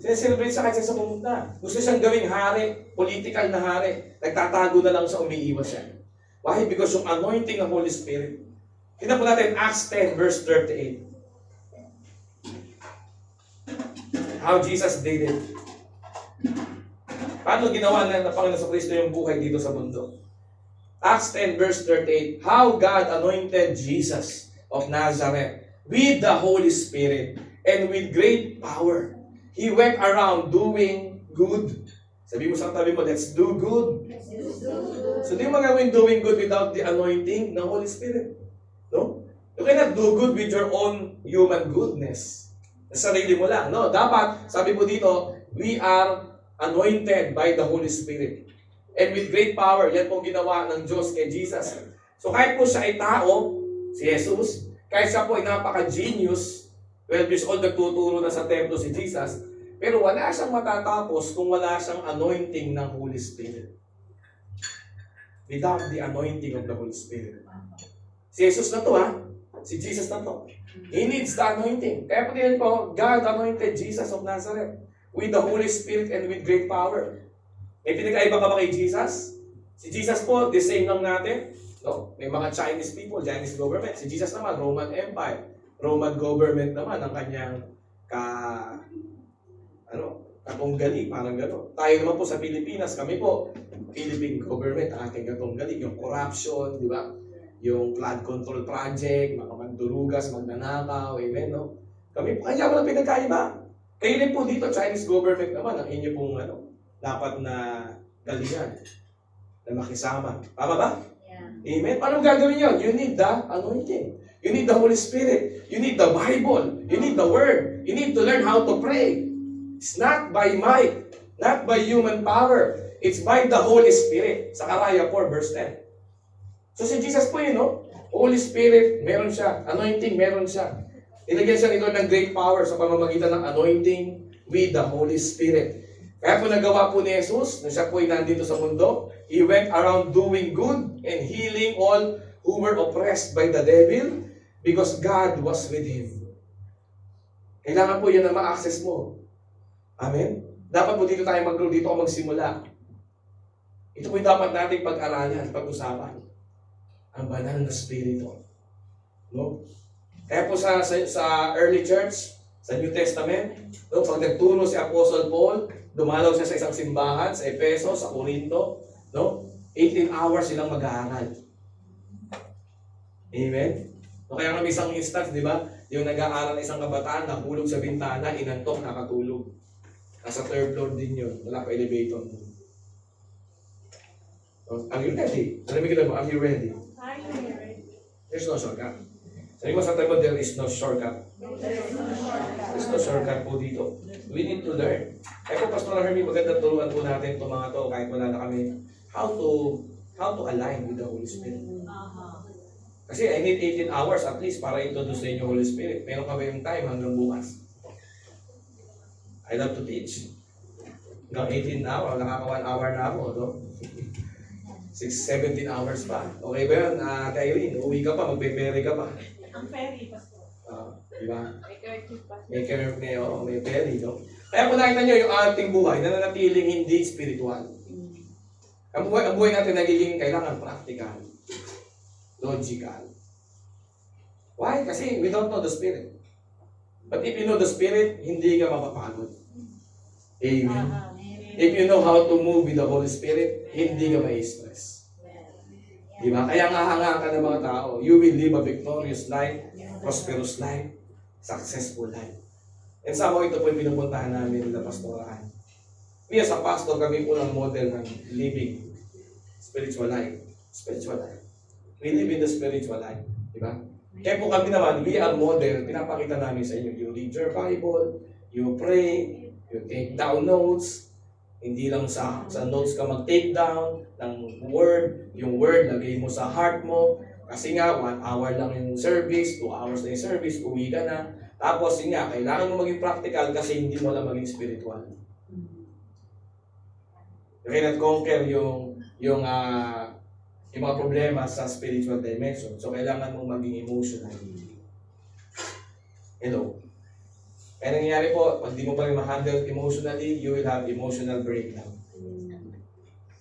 Sineselebrate siya kasi sa pumunta. Gusto siyang gawing hari, political na hari. Nagtatago na lang siya, umiiwas siya. Why? Because yung anointing ng Holy Spirit. Tignan po natin Acts 10 verse 38. How Jesus did it. Paano ginawa ng Panginoon sa Kristo yung buhay dito sa mundo? Acts 10 verse 38. How God anointed Jesus of Nazareth with the Holy Spirit and with great power. He went around doing good. Sabi mo sa tabi mo, let's do good. So di mo magagawin doing good without the anointing ng Holy Spirit. No? You cannot do good with your own human goodness. Sa sarili mo lang. No? Dapat, sabi po dito, we are anointed by the Holy Spirit. And with great power, yan po ginawa ng Diyos kay Jesus. So kahit po siya ay tao, si Jesus, kahit siya po ay napaka-genius, 12 years old, nagtuturo na sa templo si Jesus, pero wala siyang matatapos kung wala siyang anointing ng Holy Spirit. Without the anointing of the Holy Spirit. Si Jesus na to ha. Si Jesus na to. He needs the anointing. Kaya po din po, God anointed Jesus of Nazareth with the Holy Spirit and with great power. May pinag-aiba ka ba kay Jesus? Si Jesus po, the same lang natin. No? May mga Chinese people, Chinese government. Si Jesus naman, Roman Empire. Roman government naman ang kanyang katunggali, parang gano'n. Tayo naman po sa Pilipinas, kami po, Philippine government, ang ating katunggali, yung corruption, di ba? Yung flood control project, mga mandurugas, magnanakaw, amen, no? Kami po, kanya walang pinagkaiba. Kayo rin po dito, Chinese government naman, ang inyo pong dapat na galingan, na makisama. Tama ba? Yeah. Amen? Paano gagawin yun? You need the anointing. You need the Holy Spirit. You need the Bible. You need the Word. You need to learn how to pray. It's not by might, not by human power. It's by the Holy Spirit. Sa Karaya 4, verse 10. So si Jesus po yun, no? Holy Spirit, meron siya. Anointing, meron siya. Nilagyan siya nito ng great power sa pamamagitan ng anointing with the Holy Spirit. Kaya po nagawa po ni Jesus, na siya po ay nandito sa mundo, He went around doing good and healing all who were oppressed by the devil because God was with Him. Kailangan po yan na ma-access mo. Amen? Dapat po dito tayo mag-grow, dito ako magsimula. Ito po yung dapat nating pag-aralan, pag-usapan. Ang banal na spirito. No? Kaya po sa early church, sa New Testament, no, pag nagturo si Apostle Paul, dumalaw siya sa isang simbahan, sa Efeso, sa Corinto, no? 18 hours silang mag-aaral. Amen? No, kaya kami isang instance, di ba? Yung nag-aaral na isang kabataan, nahulog sa bintana, inantok, nakatulog. Nasa third floor din yun. Wala pa elevator. Are you ready? Sabi kita mo, are you ready? There's no shortcut. Sabi mo sa tayo, there is no shortcut. There's no shortcut po dito. We need to learn. Kaya po, Pastor Hermie, maganda turuan po natin itong mga to, kahit wala na kami, how to align with the Holy Spirit. Kasi I need 18 hours at least para introduce sa inyo Holy Spirit. Meron ka ba yung time hanggang bukas? I love to teach. Hanggang 18 hours, nakaka 1 hour na ako, no? 17 hours pa. Okay ba yun? Kailin, uwi ka pa, magpe-ferry ka pa. Ang ferry, Pastor. Diba? May curfew pa. May ferry, no? Kaya kung nakita nyo yung ating buhay, na nanatiling hindi spiritual. Ang buhay natin nagiging kailangan practical, logical. Why? Kasi we don't know the Spirit. But if you know the Spirit, hindi ka mapapagod. Amen. If you know how to move with the Holy Spirit, hindi ka mai-stress. Di ba? Kaya nga hanga ka ng mga tao. You will live a victorious life, prosperous life, successful life. And somehow ito po yung pinupuntahan namin ng pastorahan. We as a pastor, kami po ng model ng living spiritual life. Spiritual life. We live in the spiritual life. Di ba? Kaya po kami naman, we are model, pinapakita namin sa inyo. You read your Bible, you pray, you take down notes. Hindi lang sa notes ka mag-take down ng word. Yung word, lagay mo sa heart mo. Kasi nga, 1 hour lang yung service, 2 hours na yung service, uwi ka na. Tapos, yun nga, kailangan mo maging practical kasi hindi mo lang maging spiritual. You cannot conquer yung mga problema sa spiritual dimension. So, kailangan mong maging emotional. Hello? Kaya nangyayari po, pag di mo pa rin ma-handle emotionally, you will have emotional breakdown.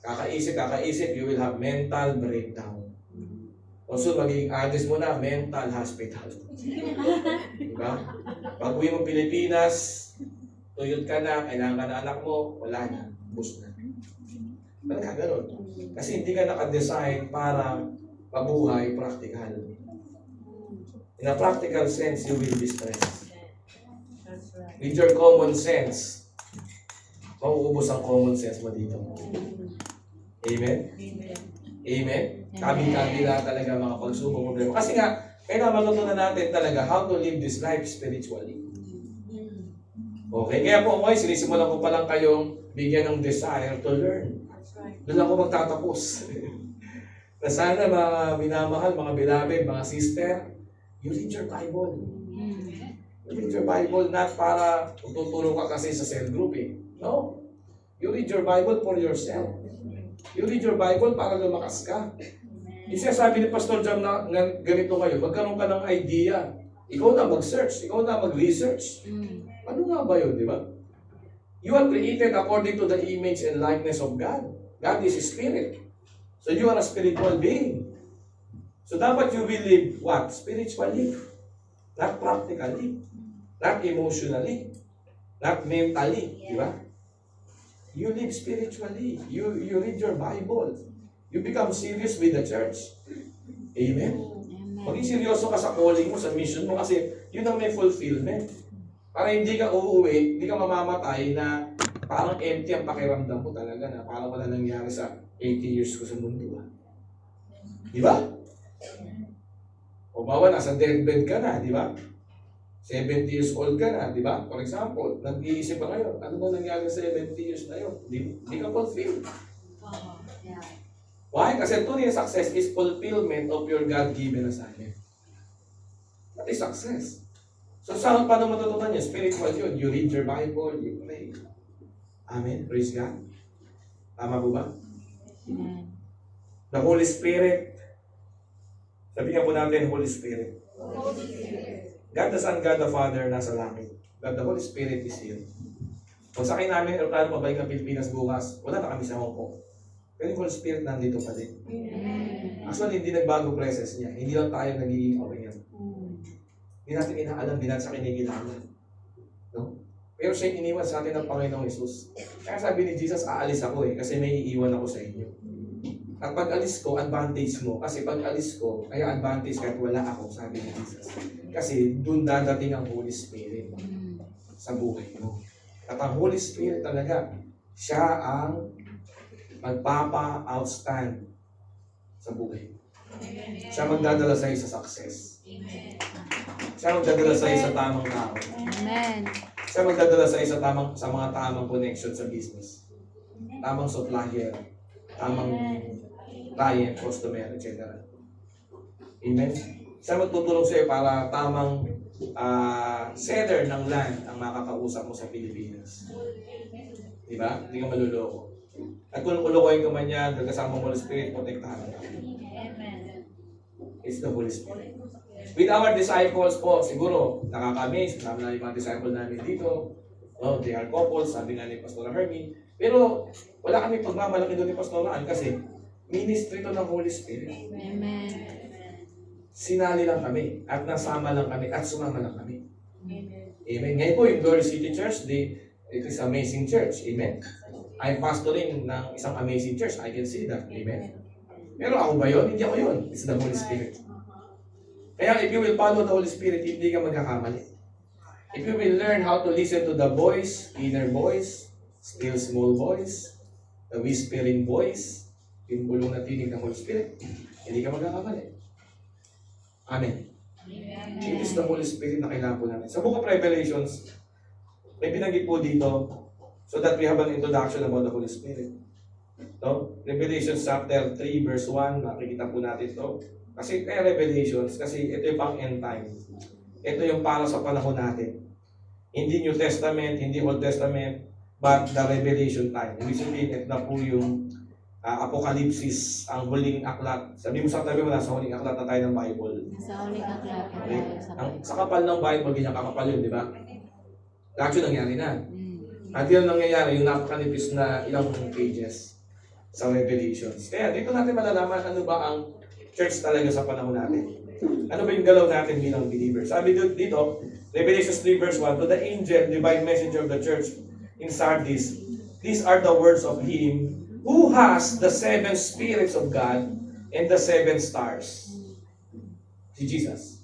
Kakaisip, you will have mental breakdown. So, magiging address mo na, mental hospital. Diba? Pag uwi mo Pilipinas, tuyot ka na, kailangan ka na anak mo, wala na, bus na. Ba't ka ganun? Kasi hindi ka nakadesign para mabuhay practical. In a practical sense, you will be stressed. With your common sense, mauubos ang common sense mo dito. Amen? Amen? Kabi-kabila talaga mga pagsubok problema. Kasi nga, kailangan matutunan natin talaga how to live this life spiritually. Okay? Kaya po okay, sinisimulan ko pa lang kayong bigyan ng desire to learn. Doon ako magtatapos. Na sana mga minamahal, mga beloved, mga sister, you read your Bible. You read your Bible not para tutulong ka kasi sa cell group eh. No. You read your Bible for yourself. You read your Bible para lumakas ka. Yung sinasabi ni Pastor Jam na ganito ngayon, magkaroon ka ng idea. Ikaw na mag-search, ikaw na mag-research. Ano nga ba yun, di ba? You are created according to the image and likeness of God. God is a spirit. So you are a spiritual being. So dapat you will live what? Spiritually. Not practically. Not emotionally. Not mentally. Di ba? You live spiritually. You read your Bible. You become serious with the church. Amen? Maging seryoso ka sa calling mo, sa mission mo, kasi yun ang may fulfillment. Para hindi ka uuwi, hindi ka mamamatay na parang empty ang pakiramdam mo talaga na parang wala nangyari sa 80 years ko sa mundo. Di ba? O bawa, nasa deathbed ka na, di ba? 70 years old ka na, di ba? For example, nag-iisip ka ngayon, ano ba nangyari sa 70 years na yun? Di ka fulfilled. Why? Kasi tunay na success is fulfillment of your God-given assignment. That is success. So, saan paano matutunan niya? Spiritual yun. You read your Bible, you pray. Amen. Praise God. Tama po ba? Amen. The Holy Spirit. Sabihin po natin, Holy Spirit. God the Son, God the Father, nasa langit. God the Holy Spirit is here. Kung sakay namin, aeroplano pabalik ng Pilipinas bukas, wala na kami sa Hong Kong. Pero yung Holy Spirit nandito pa din. Actually, hindi nagbago presence niya. Hindi lang tayo nagiging aware. Hindi natin inaalam, hindi natin sa kinikilaman. No? Pero siya iniwan sa atin ng Panginoong Hesus. Kaya sabi ni Jesus, aalis ako kasi may iiwan ako sa inyo. At pag alis ko, advantage mo. Kasi pag alis ko, kaya advantage kahit wala ako, sabi ni Jesus. Kasi doon dadating ang Holy Spirit sa buhay mo. At ang Holy Spirit talaga, siya ang magpapa-outstand sa buhay. Siya magdadala sa'yo sa success. Siya magdadala sa'yo sa tamang tao. Amen. Siya magdadala sa'yo sa mga tamang connection sa business. Tamang supplier, tamang client, customer, etc. Amen? Siya magtutulong sa'yo para tamang seller ng land ang makakausap mo sa Pilipinas. Diba? Hindi ka maluloko. At kung ulukoyin ka man yan, kasama mo Holy Spirit, protektahan ka. It's the Holy Spirit. With our disciples po, siguro, nakaka-amaze, kasama na yung mga disciples namin dito. Oh, they are couples, sabi nga ni Pastor Hermie. Pero, wala kami pagmamalaki doon ni Pastor Ann kasi ministry to ng Holy Spirit. Amen. Sinali lang kami, at nasama lang kami, at sumama lang kami. Amen. Ngayon po, yung Glory City Church, it is amazing church. Amen. I'm pastoring ng isang amazing church. I can see that. Amen? Pero ako ba yun? Hindi ako yun. It's the Holy Spirit. Kaya if you will follow the Holy Spirit, hindi ka magkakamali. If you will learn how to listen to the voice, inner voice, still small voice, the whispering voice, yung bulong na tinig ng Holy Spirit, hindi ka magkakamali. Amen. It is the Holy Spirit na kailangan po natin. Sa Book of Revelations, may binanggit po dito so that we have an introduction about the Holy Spirit. No? Revelation chapter 3 verse 1, makikita po natin to. Kasi kaya Revelations, kasi ito yung pang end time. Ito yung para sa panahon natin. Hindi New Testament, hindi Old Testament, but the Revelation time. Ibig sabihin, ito na po yung Apokalipsis, ang huling aklat. Sabi mo sa tabi mo, nasa huling aklat na tayo ng Bible. Sa huling aklat na Okay? tayo Sa kapal ng Bible, ganyan kakapal yun, di ba? Actually, nangyari na. Mm. At yun nangyayari, yung napakanipis na ilang pages sa Revelations. Kaya dito natin malalaman ano ba ang church talaga sa panahon natin. Ano ba yung galaw natin bilang believers? Sabi dito, Revelation 3 verse 1, to the angel, divine messenger of the church in Sardis, these are the words of him who has the 7 spirits of God and the 7 stars. Si Jesus.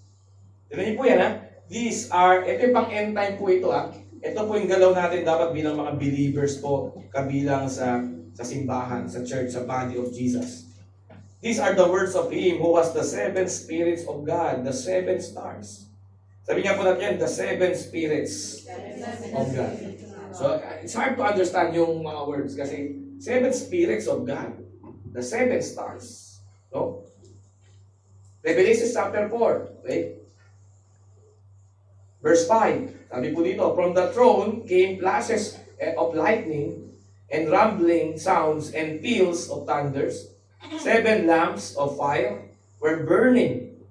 Tignan niyo po yan, ha? These are, ito yung pang-end time po ito, ha? Ito po yung galaw natin dapat bilang mga believers po, kabilang sa simbahan, sa church, sa body of Jesus. These are the words of him who has the 7 spirits of God, the 7 stars. Sabi nga po natin yan, the 7 spirits of God. So, it's hard to understand yung mga words kasi 7 spirits of God, the 7 stars. No? Revelation chapter 4, okay? Verse 5, sabi po dito, from the throne came flashes of lightning and rumbling sounds and peals of thunders. 7 lamps of fire were burning.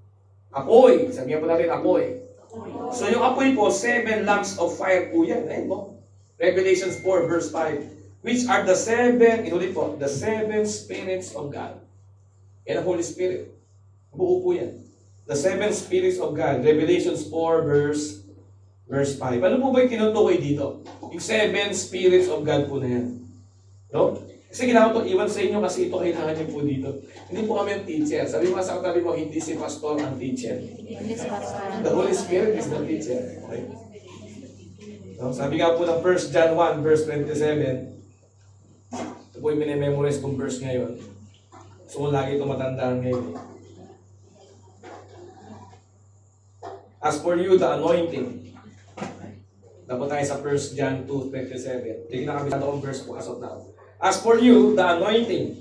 Apoy, sabi nga po natin apoy. So yung apoy po, 7 lamps of fire po yan. Ayun po. Revelation 4 verse 5. Which are the 7, inulit po, the 7 spirits of God. Yan ang Holy Spirit. Buo po yan. The 7 spirits of God. Revelation 4 verse 5. Ano po ba yung tinutukoy dito? Yung 7 spirits of God po na yan. No? Kasi ginawa to iwan sa inyo kasi ito kailangan niyo po dito. Hindi po kami ang teacher. Sabi mo sa katabi mo, hindi si pastor ang teacher. Hindi si pastor. The Holy Spirit is the teacher. Okay? No? Sabi nga po ng 1 John 1 verse 27, ito po yung minememorize kong verse ngayon. So, lagi ito matandaan ngayon. As for you, the anointing. Dapat tayo sa 1 John 2:27. Tingnan na kami sa toong verse po as of now. As for you, the anointing.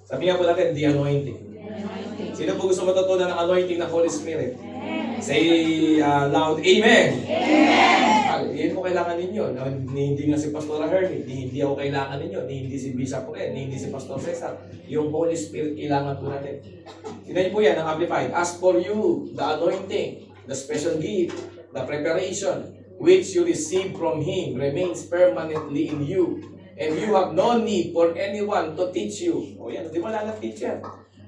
Sabi nga po natin, the anointing. Sino po gusto matutunan ng anointing ng Holy Spirit? Say loud, Amen! Amen! Yun po kailangan ninyo. Hindi nga si Pastor Hermie, hindi ako kailangan ninyo, hindi si Bishop Ren, hindi si Pastor Cesar. Yung Holy Spirit kailangan po natin. Tignan niyo po yan, ang Amplified. As for you, the anointing, the special gift, the preparation, which you receive from Him, remains permanently in you. And you have no need for anyone to teach you. O yan, di mo lang teacher.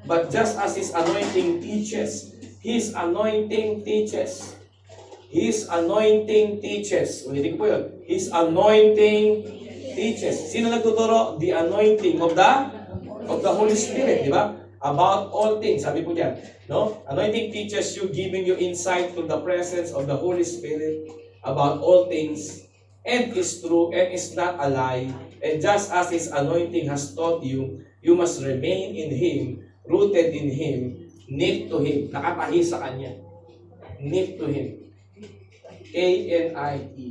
But just as His anointing teaches, His anointing teaches. His anointing teaches. Ulitin ko po yun. His anointing teaches. Sino nagtuturo? The anointing of the Holy Spirit, di ba? About all things. Sabi po diyan, no? Anointing teaches you, giving you insight to the presence of the Holy Spirit about all things, and is true and is not a lie. And just as His anointing has taught you, you must remain in Him, rooted in Him, knit to Him. Nakatahi sa Kanya. Knit to Him. A-N-I-E.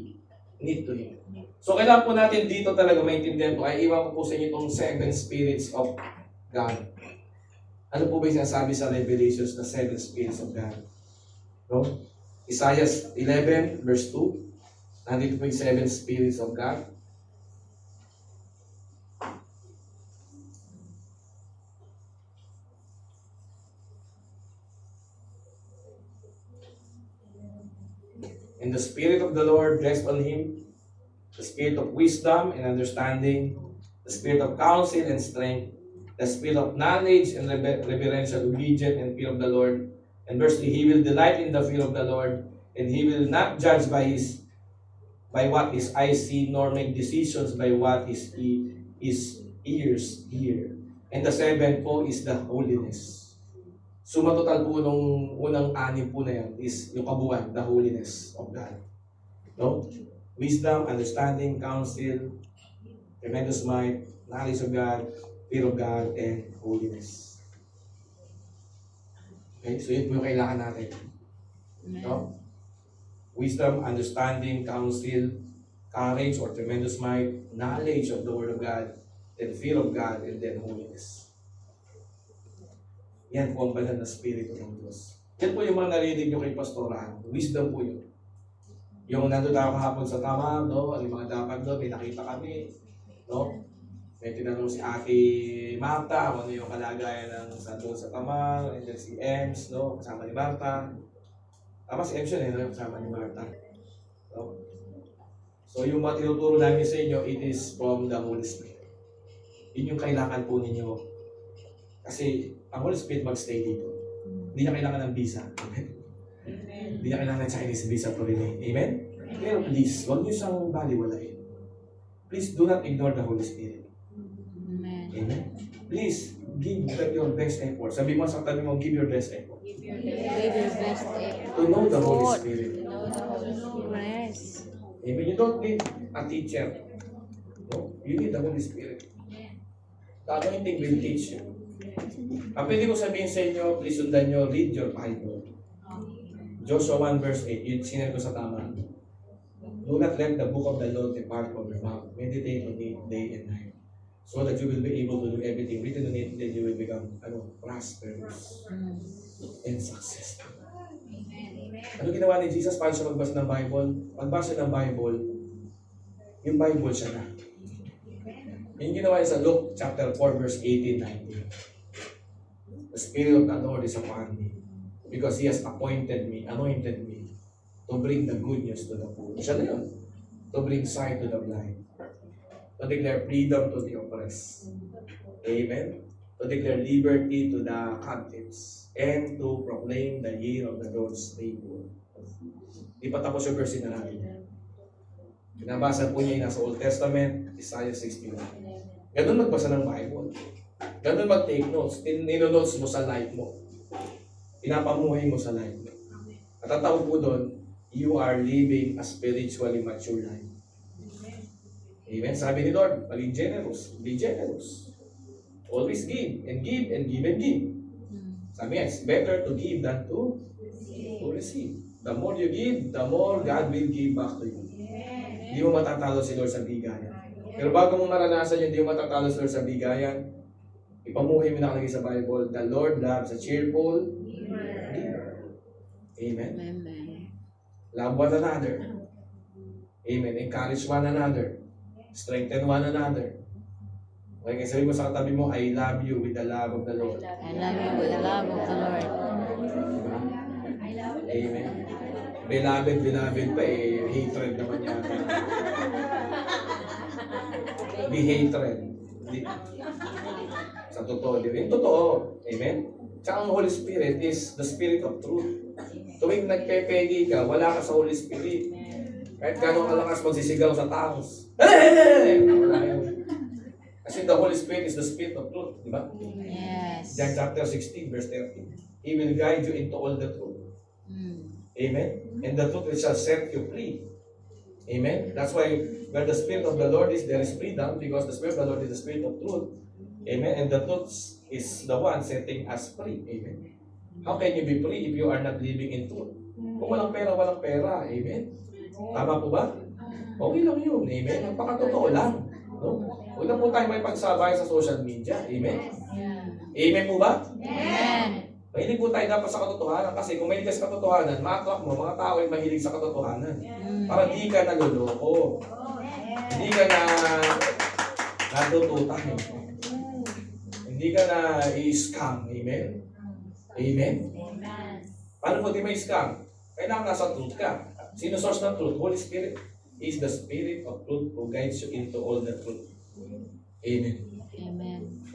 Knit to Him. So, kailangan po natin dito talaga maintindihan po. Ay, iwan ko po sa inyo itong 7 spirits of God. Ano po ba yung sinasabi sa Revelations na 7 spirits of God? No? Isaiah 11 verse 2. Nandito po yung 7 spirits of God. And the Spirit of the Lord rests on him, the Spirit of wisdom and understanding, the Spirit of counsel and strength, the Spirit of knowledge and reverential obedience and fear of the Lord. And verse 3, he will delight in the fear of the Lord, and he will not judge by what his eyes see, nor make decisions by what his is ears, ear. And the 7 po is the holiness. Suma total po nung unang 6 po na yan is yung kabuuan, the holiness of God. No? Wisdom, understanding, counsel, tremendous might, knowledge of God, fear of God, and holiness. Okay, so yun po yung kailangan natin. No? Wisdom, understanding, counsel, courage or tremendous might, knowledge of the Word of God, then fear of God, and then holiness. Yan po ang banal na spirito ng Diyos. Yan po yung mga narinig nyo kay Pastorahan. Wisdom po yun. Yung nandun tayo kahapon sa Tamar, no? Ano yung mga dapat doon, may nakita kami, no? May tinanong si Ate Marta, ano yung kalagayan ng doon sa Tamar, and then si Ems, no? Kasama ni Marta. Tama si Ems yun, no? Kasama ni Marta. No? So yung mga tinuturo namin sa inyo, it is from the Holy Spirit. Yun yung kailangan po ninyo. Kasi ang Holy Spirit mag-stay dito. Hindi niya kailangan ng visa. Amen? Hindi niya kailangan ng Chinese visa to remain. Amen? Pero please, huwag niyo siyang baliwalain. Please do not ignore the Holy Spirit. Amen? Please, give your best effort. Sabi mo sa tabi mo, give your best effort. Give your best effort. To know the Holy Spirit. Know the Holy Spirit. Amen? You don't need a teacher. No? You need the Holy Spirit. The anointing will teach you. Ang pwede ko sabihin sa inyo, please sundan nyo, read your Bible. Joshua 1 verse 8, yun sinend ko sa tama. Do not let the book of the Lord depart from your mouth. Meditate on it day and night. So that you will be able to do everything written on it, then you will become prosperous and successful. Ano ginawa ni Jesus? Paano siya magbasa ng Bible? Pagbasa ng Bible, yung Bible siya na. Yung ginawa niya sa Luke chapter 4 verse 18-19. The Spirit of the Lord is upon me because He has appointed me, anointed me to bring the good news to the poor. Siya na yun. To bring sight to the blind. To declare freedom to the oppressed. Amen. To declare liberty to the captives. And to proclaim the year of the Lord's favor. Di pa tapos yung verse na natin. Pinabasa po niya yung nasa Old Testament, Isaiah 61. Ganun magbasa ng Bible. Ganun mag-take notes. Nino-notes mo sa life mo. Pinapamuhay mo sa life mo. At ang tawag po doon, you are living a spiritually mature life. Amen? Sabi ni Lord, maging generous. Be generous. Always give and give and give and give. Sabi niya, it's better to give than to receive. The more you give, the more God will give back to you. Hindi mo matatalo si Lord sa bigayan. Pero bago mo maranasan yun, hindi mo matatalo si Lord sa bigayan, ipamuhay mo nakalagay sa Bible, the Lord loves a cheerful giver. Amen? Love one another. Amen. Encourage one another. Strengthen one another. Okay, kaya sabi mo sa katabi mo, I love you with the love of the Lord. I love you with the love of the Lord. Diba? Amen. Beloved pa hatred naman yata. Be hatred. Sa totoo, yung totoo. Amen? Tsaka ang Holy Spirit is the Spirit of truth. Tuwing nagpepegi ka, wala ka sa Holy Spirit. Kahit gano'ng kalakas magsisigaw sa taos. Wala yun. Kasi the Holy Spirit is the Spirit of truth. Di ba? Yes. John chapter 16, verse 13. He will guide you into all the truth. Amen? And the truth shall set you free. Amen? That's why where the Spirit of the Lord is, there is freedom because the Spirit of the Lord is the Spirit of truth. Amen? And the truth is the one setting us free. Amen? How can you be free if you are not living in truth? Kung walang pera, walang pera. Amen? Tama po ba? Okay lang yun. Amen? Napakatotoo lang. No? Huwag na po tayo may pagsabay sa social media. Amen? Amen po ba? Amen. Mahilig po tayo dapat sa katotohanan kasi kung mahilig ka sa katotohanan, ma-attract mo mga tao ay mahilig sa katotohanan. Para di ka naluloko. Hindi ka na natututay. Hindi ka na i-scam. Amen? Amen? Paano po di may scam? Kailangan nasa truth ka. Sino source ng truth? Holy Spirit is the Spirit of truth who guides you into all the truth. Amen. Amen.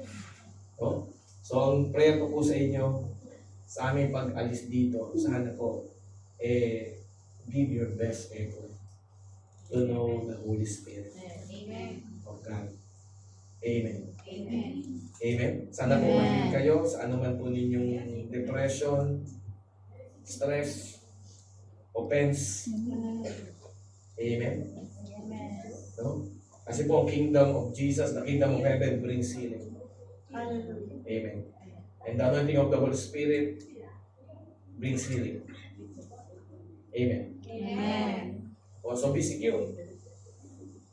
Oh? So, ang prayer ko po sa inyo, sa aming pag-alis dito, sana po, give your best effort to know the Holy Spirit of God. Amen. Amen. Sana po Amen. maging kayo sa anuman po ninyong depression, stress, offense. Amen. No? Kasi po ang kingdom of Jesus, the kingdom of heaven brings healing. Amen. And the anointing of the Holy Spirit brings healing. Amen. Amen. So be secure.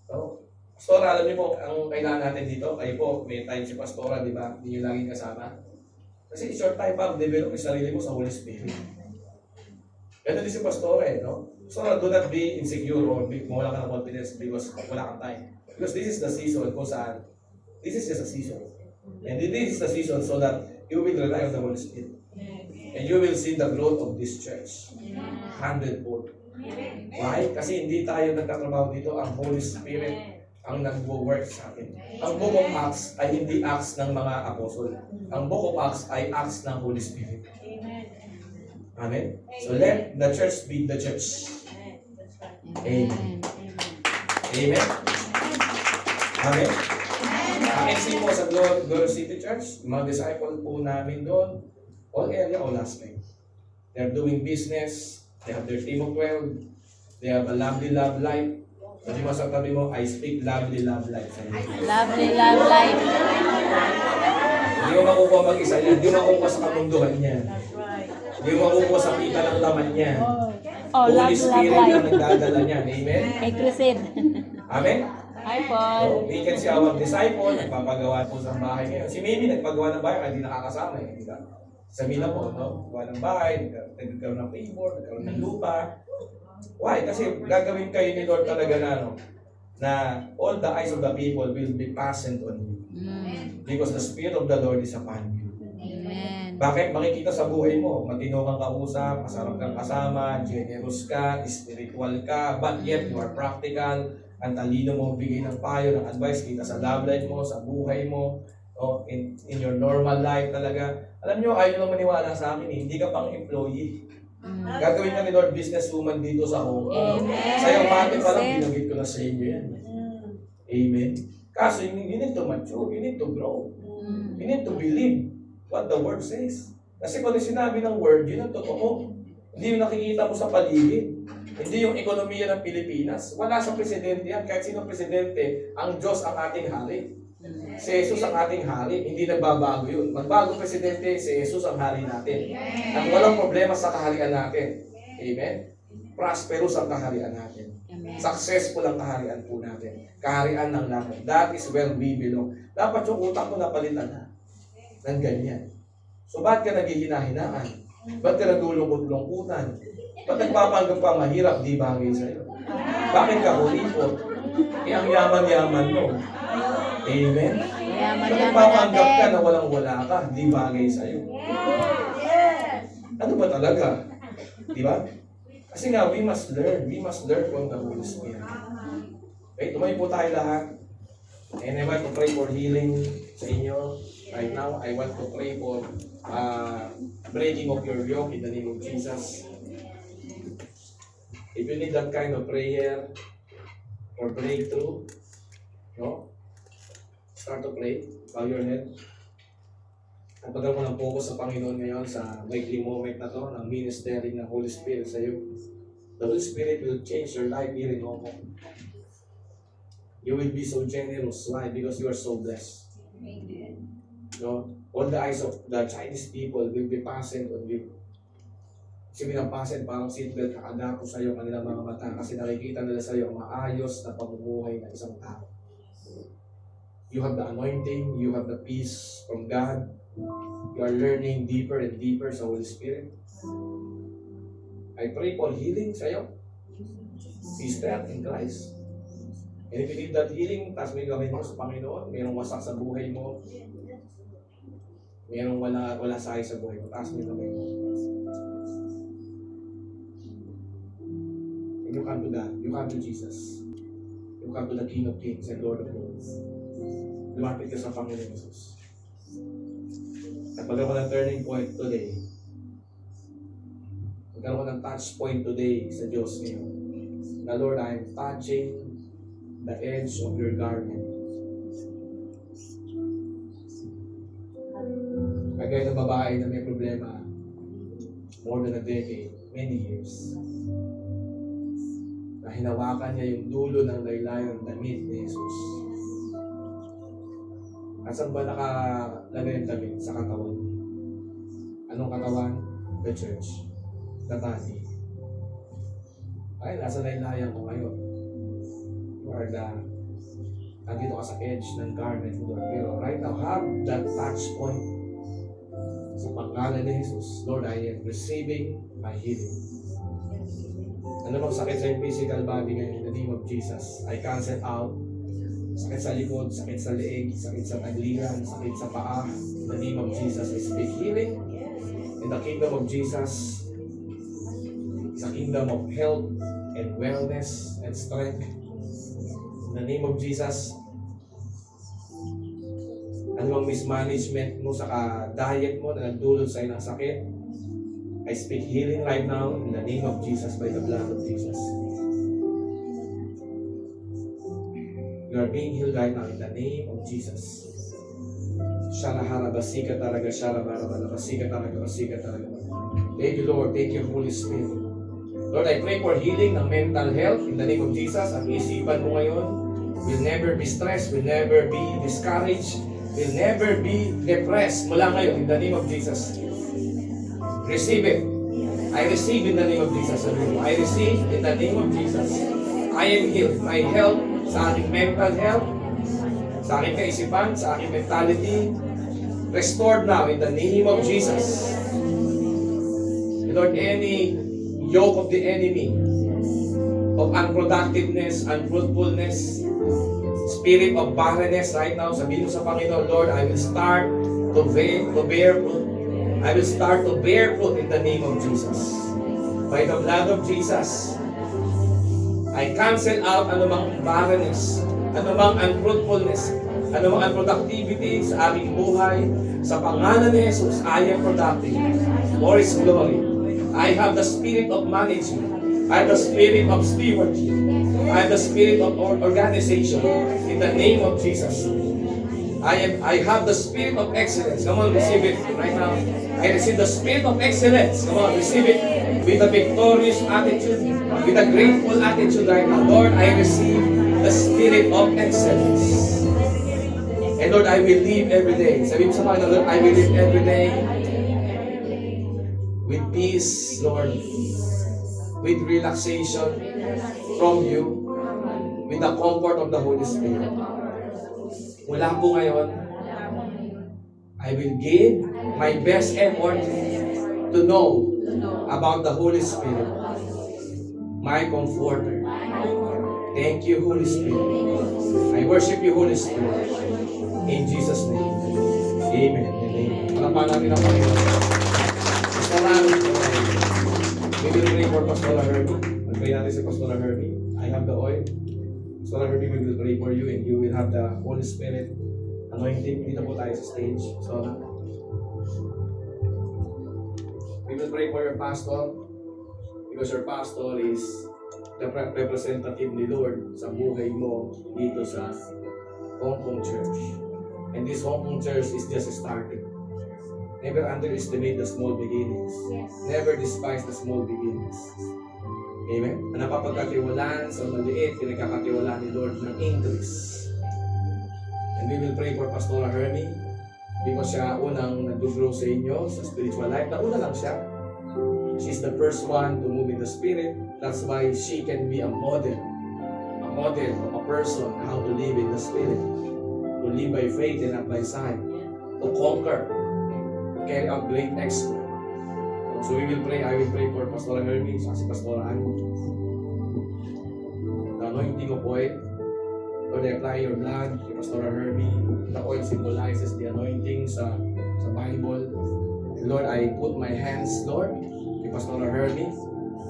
No? Pastora, alam niyo po, ang kailangan natin dito, kayo po, may time si Pastora, di ba? Hindi niyo laging kasama. Kasi short time pa, develop yung sarili mo sa Holy Spirit. Ganun din si Pastora no? So do not be insecure or mawala ka ng confidence because wala kang time. Because this is the season kung saan, this is just a season. And this is the season so that you will rely on the Holy Spirit. And you will see the growth of this church. 100-fold. Why? Kasi hindi tayo nagtatrabaho dito, ang Holy Spirit ang nag-work sa atin. Ang Book of Acts ay hindi Acts ng mga apostol. Ang Book of Acts ay Acts ng Holy Spirit. Amen? So let the church be the church. Amen. Amen? Amen? Ang MC po sa Global City Church, mga disciple po namin doon, all area, all aspect. They're doing business, they have their team of 12, they have a lovely love life. Sabi mo sa tabi mo, I speak lovely love life sa iyo. Lovely love life. Hindi mo makukuha mag-isa yan, hindi mo makukuha sa kamunduhan niya. Hindi mo makukuha sa pita ng laman niya. Oh, love, Holy love Spirit ang life. nagdadala niyan. Amen? Kay Crusade. Amen? Hi, Paul. So, we can see our disciple, nagpapagawa po sa bahay ngayon. Si Mimi, nagpagawa ng bahay, kaya hindi nakakasama. Di ba? Sa Mila po, no? Gawa ng bahay, nagkaroon ng payboard, nagkaroon ng lupa. Why? Kasi gagawin kayo ni Lord talaga na, no? Na all the eyes of the people will be fastened on you. Because the Spirit of the Lord is upon you. Amen. Bakit? Makikita sa buhay mo, matino kang kausap, masarap kang kasama, generous ka, spiritual ka, but yet you are practical, ang talino mo bigay ng payo, ng advice, kita sa love life mo, sa buhay mo, o in your normal life talaga. Alam nyo, ayaw nyo maniwala sa akin, hindi ka pang employee. Gagawin ka ni Lord businesswoman dito sa home. Amen. Sa'yo, bakit parang binagit ko na sa inyo yan. Amen. Kaso, you need to mature, you need to grow. You need to believe what the Word says. Kasi kung sinabi ng Word, yun ang totoo. Hindi yung nakikita mo sa paligid. Hindi yung ekonomiya ng Pilipinas. Wala sa presidente yan. Kahit sino presidente, ang Diyos ang ating hari. Si Jesus ang ating hari. Hindi nagbabago yun. Magbago presidente, si Jesus ang hari natin. At walang problema sa kaharian natin. Amen? Prosperous ang kaharian natin. Amen. Successful ang kaharian po natin. Kaharian ng langit. That is where we belong. Dapat yung utak mo napalitan na. Ng ganyan. So, ba't ka naghihina-hinaan? Ba't ka naglulungkot-lungkutan? Ba't nagpapanggap ka mahirap? Di bagay sa'yo. Bakit ka kuripot? Ang yaman-yaman mo. Amen? Ba't Yaman-yaman nagpapanggap ka natin. na walang-wala ka? Di bagay sa'yo. Ano ba talaga? Di ba? Kasi nga, we must learn. We must learn from the Holy Spirit. Okay, tumayo po tayo lahat. And I want to pray for healing sa inyo. Right now, I want to pray for breaking of your yoke in the name of Jesus. If you need that kind of prayer or breakthrough, no? Start to pray. Bow your head. At pagkaroon mo ng focus sa Panginoon ngayon sa weekly moment na to, ng ministering ng Holy Spirit sa iyo. The Holy Spirit will change your life here in Omo. You will be so generous. Why? Because you are so blessed. No? All the eyes of the Chinese people will be fastened on you. Kasi pinapasen parang seatbelt nakadapo sa iyo kanilang mga mata kasi nakikita nila sa iyo ang maayos na pamumuhay ng isang tao. You have the anointing, you have the peace from God. You are learning deeper and deeper sa Holy Spirit. I pray for healing sa iyo. Be strength in Christ. And if you need that healing, tas may gawin mo sa Panginoon, mayroong wasak sa buhay mo, mayroong wala sa sa buhay mo, tas may gawin mo. And you come to God, you come to Jesus. You come to the King of Kings and Lord of Lords. Lumapit ka sa Panginoon Jesus. At magkaroon ng turning point today. Magkaroon ng touch point today sa Diyos ngayon. Na Lord, I am touching the edge of your garment. babae na may problema more than a decade, many years. Na hinawakan niya yung dulo ng laylayan ng damit ni Jesus. At saan ba nakalagay yung damit? Sa katawan. Anong katawan? The church. The body. Ay, nasa laylayan ko ngayon. You are nandito ka sa edge ng garment mo. Pero right now, have that touch point sa pangalan ni Jesus. Lord, I am receiving my healing. Ano bang sakit sa yung physical body ngayon in the name of Jesus? I cancel out. Sakit sa likod, sakit sa leeg, sakit sa tagliran, sakit sa paa. In the name of Jesus, I speak healing. In the kingdom of Jesus, sa kingdom of health and wellness and strength. In the name of Jesus, anumang mismanagement mo sa diet mo na nagdulot sa ng sakit, I speak healing right now in the name of Jesus by the blood of Jesus. You are being healed right now in the name of Jesus. Sharahara basika talaga, sharabara basika talaga, basika talaga. Thank you, Lord. Thank you, Holy Spirit. Lord, I pray for healing ng mental health in the name of Jesus. Ang isipan mo ngayon will never be stressed, will never be discouraged, will never be depressed mula ngayon in the name of Jesus. Receive it. I receive in the name of Jesus. I receive in the name of Jesus. I am healed. My health, sa aking mental health, sa aking kaisipan, sa aking mentality, restored now in the name of Jesus. Lord, any yoke of the enemy of unproductiveness, unfruitfulness, spirit of barrenness right now, sabihin mo sa Panginoon, Lord, I will start to bear fruit. I will start to bear fruit in the name of Jesus. By the blood of Jesus, I cancel out anumang barrenness, anumang unfruitfulness, anumang unproductivity sa aking buhay. Sa pangalan ni Jesus, I am productive for His glory. I have the spirit of management. I have the spirit of stewardship. I have the spirit of organization. In the name of Jesus, I have the spirit of excellence. Come on, receive it right now. I receive the spirit of excellence. Come on, receive it with a victorious attitude, with a grateful attitude right now. Lord, I receive the spirit of excellence. And Lord, I will live every day. Sabi mo sa Panginoon, Lord, I will live every day with peace, Lord, with relaxation from you, with the comfort of the Holy Spirit. Mula po ngayon, I will give my best effort to know about the Holy Spirit, my comforter. Thank you, Holy Spirit. I worship you, Holy Spirit. In Jesus' name. Amen and amen. Malapan natin ang Panginoon. We will pray for Pastor Herbie. Mag-pray natin si Pastor Herbie. I have the oil. Pastor Herbie, we will pray for you and you will have the Holy Spirit anointing. Dito po tayo sa stage. So, we will pray for your pastor because your pastor is the representative ni Lord sa buhay mo dito sa Hong Kong Church. And this Hong Kong Church is just starting. Never underestimate the small beginnings. Never despise the small beginnings. Amen? Ang napapagkatiwalaan sa maliit, pinagkakatiwalaan ni Lord ng increase. And we will pray for Pastor Hermie because siya unang nag-grow sa inyo sa spiritual life. Nauna lang siya. She's the first one to move in the Spirit. That's why she can be a model of a person how to live in the Spirit. To live by faith and not by sight. To conquer. To carry out great exploit. So we will pray. I will pray for Pastor Hermie sa si Pastor Ann. The anointing of oil. Lord, I apply your blood to Pastor Hermie. The oil symbolizes the anointing sa Bible. And Lord, I put my hands, Lord, to Pastor Hermie.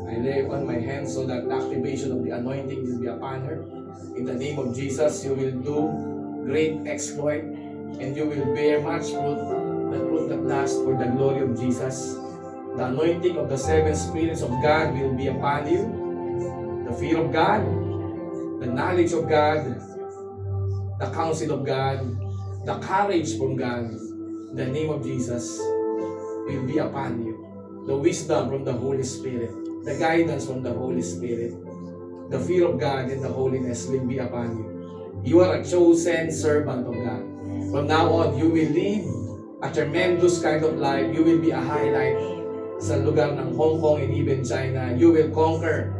I lay on my hands so that the activation of the anointing will be upon her. In the name of Jesus, you will do great exploit and you will bear much fruit, the fruit that lasts for the glory of Jesus. The anointing of the seven spirits of God will be upon you. The fear of God, the knowledge of God, the counsel of God, the courage from God. In the name of Jesus, will be upon you. The wisdom from the Holy Spirit, the guidance from the Holy Spirit, the fear of God and the holiness will be upon you. You are a chosen servant of God. From now on, you will live a tremendous kind of life. You will be a highlight sa lugar ng Hong Kong and even China. You will conquer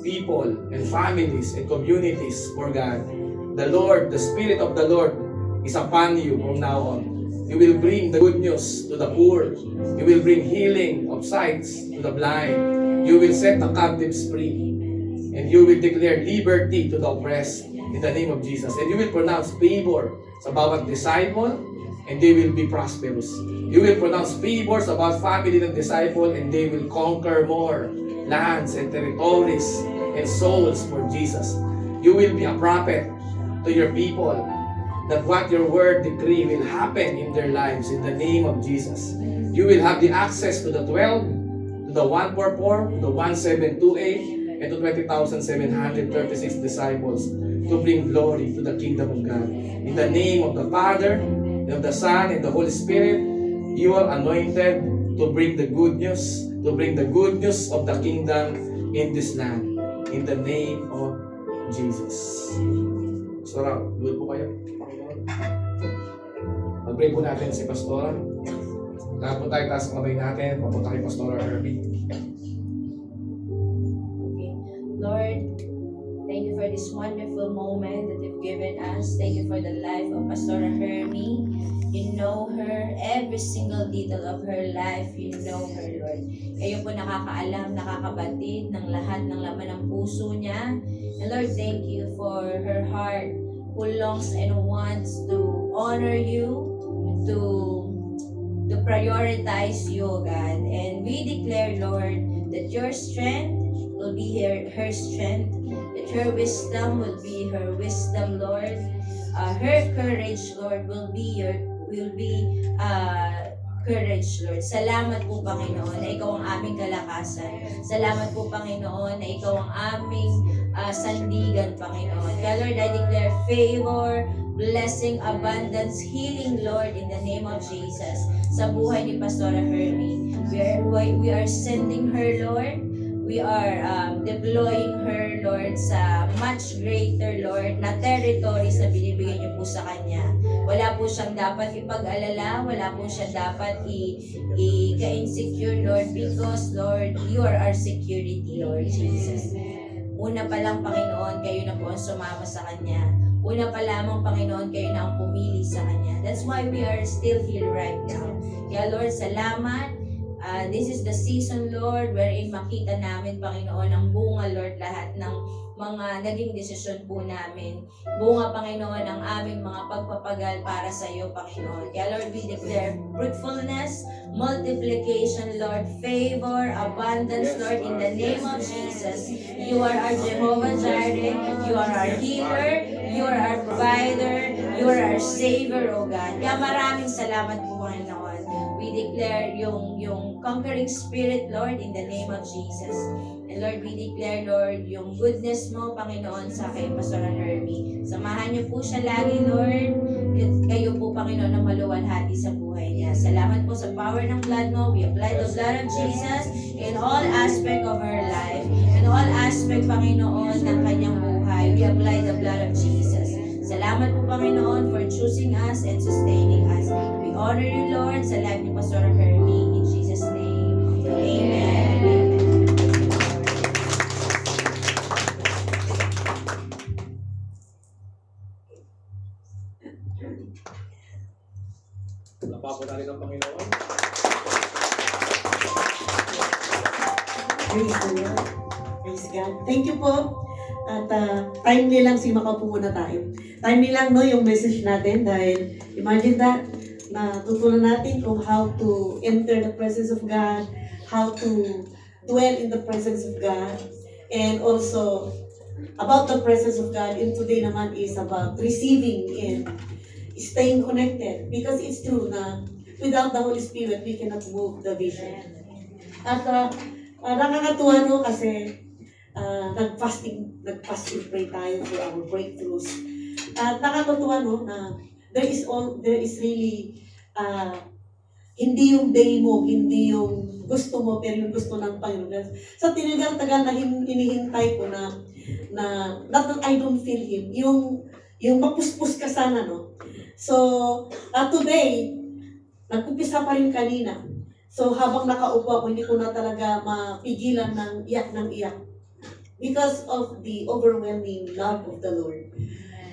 people and families and communities for God. The Lord, the Spirit of the Lord is upon you from now on. You will bring the good news to the poor. You will bring healing of sights to the blind. You will set the captives free. And you will declare liberty to the oppressed in the name of Jesus. And you will pronounce favor sa bawat disciple and they will be prosperous. You will pronounce favors about family ng disciple and they will conquer more lands and territories and souls for Jesus. You will be a prophet to your people that what your word decree will happen in their lives in the name of Jesus. You will have the access to the 12, to the 144, to the 1728, and to 20,736 disciples to bring glory to the kingdom of God. In the name of the Father, and of the Son, and the Holy Spirit, you are anointed to bring the good news, of the kingdom in this land. In the name of Jesus. Pastora, good po kayo. Mag-pray po natin si Pastora. Lahat po tayo taas kamay natin. Papunta kay Pastora Herbie. Okay. Lord, thank you for this wonderful moment that you've given us. Thank you for the life of Pastora Hermie. You know her, every single detail of her life, you know her, Lord. Kayo po nakakaalam, nakakabatid ng lahat ng laman ng puso niya. And Lord, thank you for her heart who longs and wants to honor you, to prioritize you, God. And we declare, Lord, that your strength will be her strength, that her wisdom will be her wisdom, Lord. Her courage, Lord, will be courage, Lord. Salamat po, Panginoon, na ikaw ang aming kalakasan. Salamat po, Panginoon, na ikaw ang aming sandigan, Panginoon. Kaya, Lord, I declare favor, blessing, abundance, healing, Lord, in the name of Jesus. Sa buhay ni Pastora Hermie. We are sending her, Lord. We are deploying her, Lord, sa much greater, Lord, na territory sa binibigay niyo po sa kanya. Wala po siyang dapat ipag-alala, wala po siyang dapat i-insecure, Lord, because, Lord, you are our security, Lord Jesus. Una pa lang, Panginoon, kayo na po ang sumama sa kanya. Una pa lamang, Panginoon, kayo na ang pumili sa kanya. That's why we are still here right now. Kaya, Lord, salamat. This is the season, Lord, wherein makita namin, Panginoon, ang bunga, Lord, lahat ng mga naging desisyon po namin. Bunga, Panginoon, ang aming mga pagpapagal para sa iyo, Panginoon. Kaya, Lord, we declare fruitfulness, multiplication, Lord, favor, abundance, Lord, in the name of Jesus. You are our Jehovah Jireh. You are our healer. You are our provider. You are our Savior, O God. Kaya maraming salamat po, Panginoon. We declare yung conquering spirit, Lord, in the name of Jesus. And Lord, we declare, Lord, yung goodness mo, Panginoon, sa kay Pastor Hermie. Samahan niyo po siya lagi, Lord. Kayo po, Panginoon, ang maluwalhati sa buhay niya. Salamat po sa power ng blood mo. We apply the blood of Jesus in all aspect of her life. In all aspect, Panginoon, ng kanyang buhay. We apply the blood of Jesus. Salamat po, Panginoon, for choosing us and sustaining us. We honor you, Lord, sa life ni Pastor Hermie. In Jesus' name, amen. Napapo natin ang Panginoon. Praise the Lord. Praise God. Thank you po. At timely lang, makapo muna tayo. Timely lang, no, yung message natin dahil imagine that, natutunan natin kung how to enter the presence of God, how to dwell in the presence of God, and also about the presence of God. And today naman is about receiving and staying connected, because it's true na without the Holy Spirit, we cannot move the vision. At nakakatuwa, no, kasi nag-fasting pray tayo for our breakthroughs. At nakakatuwa, no, na there is really Hindi yung day mo, hindi yung gusto mo, pero yung gusto ng Panginoon. Sa tinagal-tagal na hinihintay ko na not that I don't feel Him, yung mapuspos ka sana, no? So, today, nagpupisa pa rin kanina. So, habang nakaupo ako, hindi ko na talaga mapigilan ng iyak. Because of the overwhelming love of the Lord.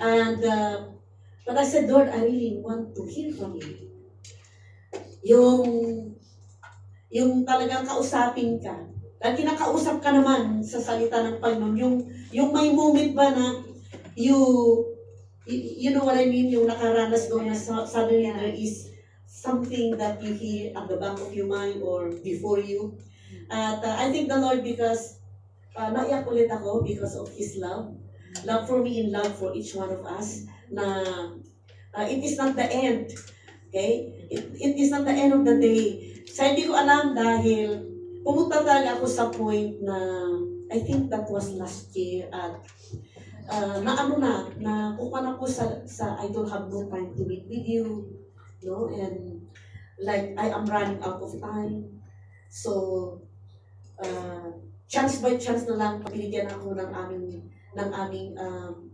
And, but I said, Lord, I really want to hear from You. Yung talagang kausapin ka. Dahil kinakausap ka naman sa salita ng Panginoon. Yung may moment ba na you know what I mean? Yung nakaranas doon na suddenly there is something that you hear at the back of your mind or before you. At I thank the Lord because naiyak ulit ako because of His love. Love for me and love for each one of us. Na it is not the end. Okay? It is not the end of the day. So, hindi ko alam dahil pumunta talaga ako sa point na I think that was last year at na kukuha ako sa I don't have no time to meet with you, no? And like I am running out of time. So, chance by chance na lang binigyan ako ng aming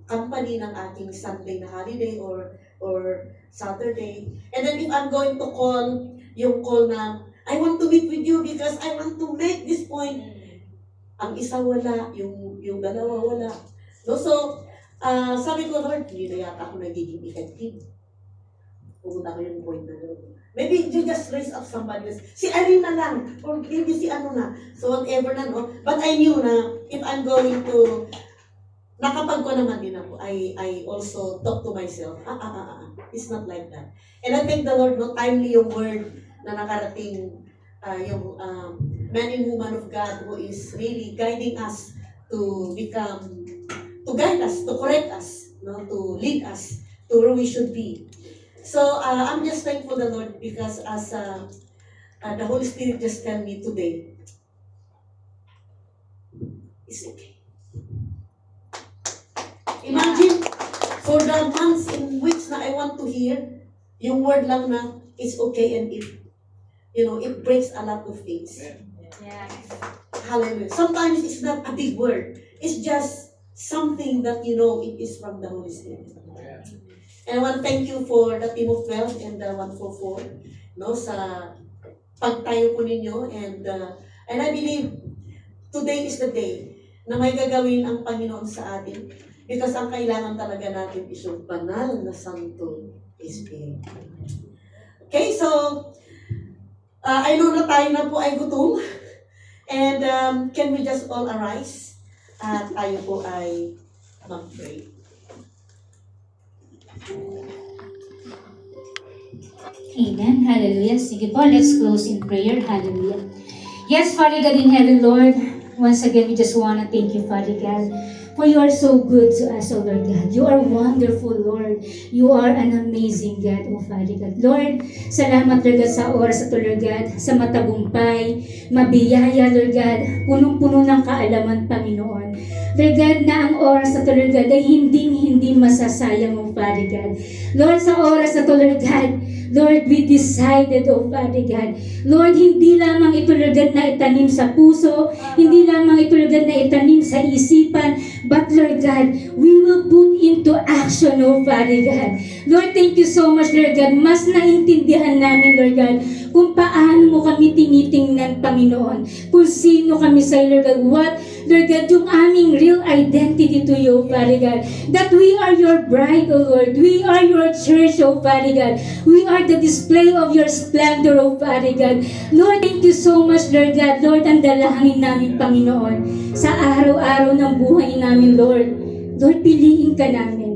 company ng ating Sunday na holiday or Saturday. And then if I'm going to call, yung call na, I want to meet with you because I want to make this point. Ang isa wala, yung dalawa wala. No, so, sabi ko, Lord, hindi na yata ako nagiging effective. Pumunta ko yung point na doon. Maybe you just raise up somebody else. Si Irene na lang, or maybe si ano na. So whatever na, no? But I knew na if I'm going to nakapag ko naman din ako, I also talk to myself, it's not like that. And I thank the Lord, no, timely yung word na nakarating, yung man and woman of God who is really guiding us to become, to guide us, to correct us, no, to lead us to where we should be. So, I'm just thankful the Lord because as the Holy Spirit just tell me today, it's okay. Imagine, for the months in which na I want to hear, yung word lang na, it's okay and it breaks a lot of things. Yes. Hallelujah. Sometimes it's not a big word. It's just something that you know it is from the Holy Spirit. And I want to thank you for the team of 12 and the 144, no, sa pagtayo po ninyo. And I believe today is the day na may gagawin ang Panginoon sa atin. Because ang kailangan talaga natin is yung banal na Santo Espiritu. Okay, so, I know na tayo na po ay gutom. And can we just all arise? At tayo po ay mag-pray. Amen. Hallelujah. Sige po, let's close in prayer. Hallelujah. Yes, Father God in heaven, Lord, once again, we just want to thank you, Father God, for you are so good to us, O Lord God. You are wonderful, Lord. You are an amazing God, O Father God. Lord, salamat, Lord God, sa oras at Lord God, sa matagumpay, mabiyaya, Lord God, punong-puno ng kaalaman, Panginoon. Lord God, na ang oras at Lord God ay hindi masasayang, O Father God. Lord, sa oras at Lord God, Lord, we decided, O Father God, Lord, hindi lamang ito, Lord God, na itanim sa puso, hindi lamang ito, Lord God, na itanim sa isipan, but Lord God, we will put into action, O Father God. Lord, thank you so much, Lord God. Mas naintindihan namin, Lord God, kung paano mo kami tinitingnan, Panginoon. Kung sino kami sa Lord God. What, Lord God, yung aming real identity to you, Father God. That we are your bride, O Lord. We are your church, O Father God. We are the display of your splendor, O Father God. Lord, thank you so much, Lord God. Lord, ang dalangin namin, Panginoon, sa araw-araw ng buhay namin, Lord. Lord, piliin ka namin.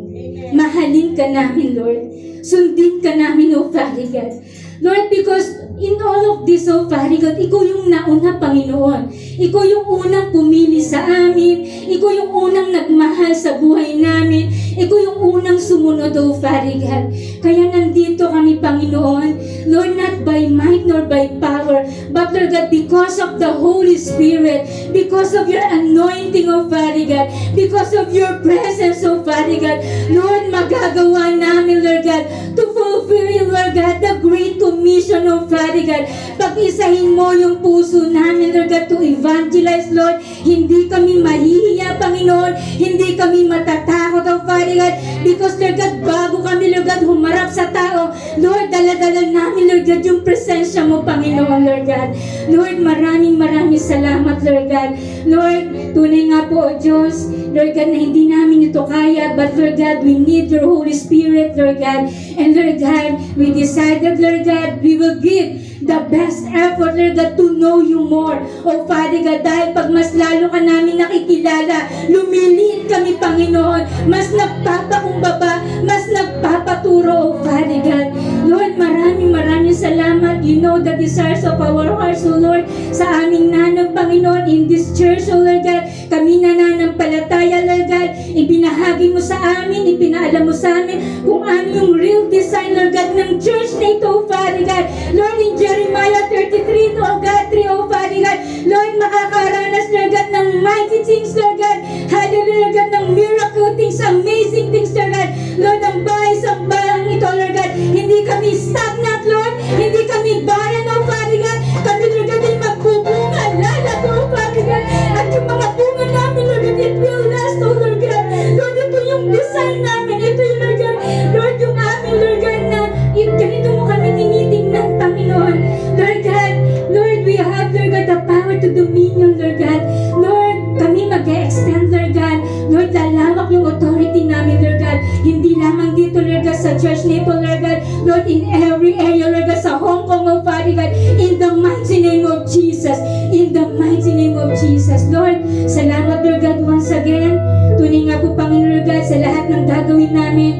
Mahalin ka namin, Lord. Sundin ka namin, O Father God. Lord, because in all of this, O Father God, ikaw yung nauna, Panginoon. Ikaw yung unang pumili sa amin. Ikaw yung unang nagmahal sa buhay namin. Ikaw yung unang sumunod, O Father God. Kaya nandito kami, Panginoon. Lord, not by might nor by power, but Lord God, because of the Holy Spirit, because of your anointing, O Father God, because of your presence, O Father God, Lord, magagawa namin, Lord God, to fulfill, Lord God, the great commission mission, oh Father God. Pag-isahin mo yung puso namin, Lord God, to evangelize, Lord. Hindi kami mahihiya, Panginoon. Hindi kami matatakot, oh Father God. Because, Lord God, bago kami, Lord God, humarap sa tao, Lord, dala-dala namin, Lord God, yung presensya mo, Panginoon, Lord God. Lord, maraming salamat, Lord God. Lord, tunay nga po, O Diyos, Lord God, na hindi namin ito kaya, but Lord God, we need your Holy Spirit, Lord God. And Lord God, we decided, Lord God, we will give the best effort, Lord God, to know you more. O Father God, dahil pag mas lalo ka namin nakikilala, lumiliit kami, Panginoon. Mas nagpapakumbaba, mas nagpapaturo, O Father God. Lord, maraming salamat. You know the desires of our hearts, O Lord, sa aming nanang, Panginoon, in this church, O Lord God. Kami nananampalataya, Lord God. Ibinahagi mo sa amin, ipinaalam mo sa amin kung ano yung real design, Lord God, ng church na ito, O Father God. Lord, in Jeremiah 33, O God, 3, O Father God. Lord, makakaranas, Lord God, ng mighty things, Lord God. Hallelujah, Lord God, ng miracle things, amazing things, Lord God. Lord, ang bahay-sambahan ito, Lord God. Hindi kami stagnant, Lord. Hindi kami barren, O Father God. Kami, Lord God, ay magbubunga, lalago, O Father God. At yung mga bunga namin, Lord God, it will last, O Lord God. Lord, ito yung design namin. Ito yung, Lord God, Lord, yung amin, Lord God, na ganito mo kami tinitingnan, Panginoon. Lord God, Lord, we have, Lord God, the power to dominion, Lord God. Lord, kami mag-extend, Lord God. Lord, lalawak yung authority namin, Lord God. Hindi lamang dito, Lord God, sa church nito, Lord God. Lord, in every area, Lord God, sa Hong Kong, O Father God, in the mighty name of Jesus. In the mighty name of Jesus. Lord, salamat, Lord God, once again. Tunay nga po, Panginoon, Lord God, sa lahat ng gagawin namin.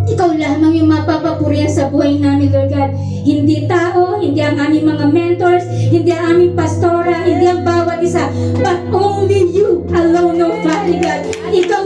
Ikaw lamang yung mapapapurihan sa buhay namin, Lord God. Hindi tao, hindi ang aming mga mentors, hindi ang aming pastora, hindi ang bawat isa, but only you alone, O Father God. Ikaw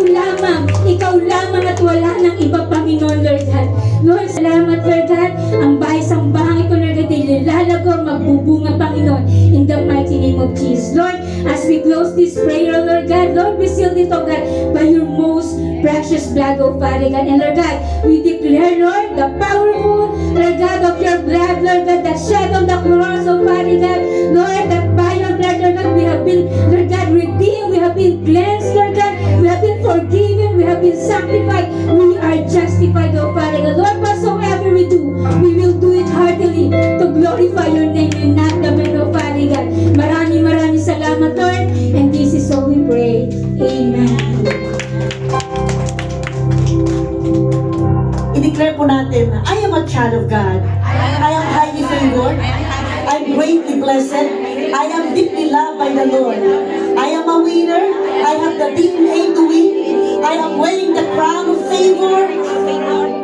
lamang at wala nang iba, Panginoon, Lord God. Lord, salamat, Lord God. Ang bahay-sambahang ito, Lord God, ay lilalago, magbubunga, Panginoon, in the mighty name of Jesus. Lord, as we close this prayer, Lord God, Lord, we seal it, O God, by your most precious blood, O Father God. And Lord God, we declare, Lord, the powerful, Lord God, of your blood, Lord God, that shed on the cross, O Father God. Lord, that by your blood, Lord God, we have been, Lord God, redeemed, we have been cleansed, Lord God, we have been forgiven, we have been sanctified, we are justified, O Father God. Lord, whatsoever we do, we will do it heartily to glorify your name and not the man, O Father God. Maraming salamat, Lord, and this is all we pray. Amen. I-declare po natin na I am a child of God. I am highly favored. I'm greatly blessed. I am deeply loved by the Lord. I am a winner. I have the DNA to win. I am wearing the crown of favor.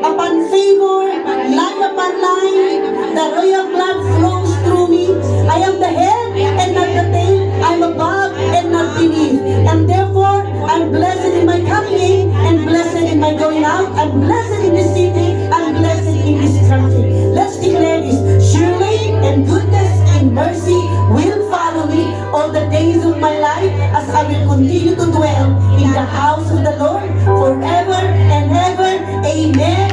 Upon favor, line upon line, the royal blood flows through me. I am the head and not the tail. I'm above and not beneath. And therefore, I'm blessed in my coming in and blessed in my going out. I'm blessed in this city. I'm blessed in this country. Let's declare this. Surely and goodness and mercy will follow me all the days of my life as I will continue to dwell in the house of the Lord forever and ever. Amen.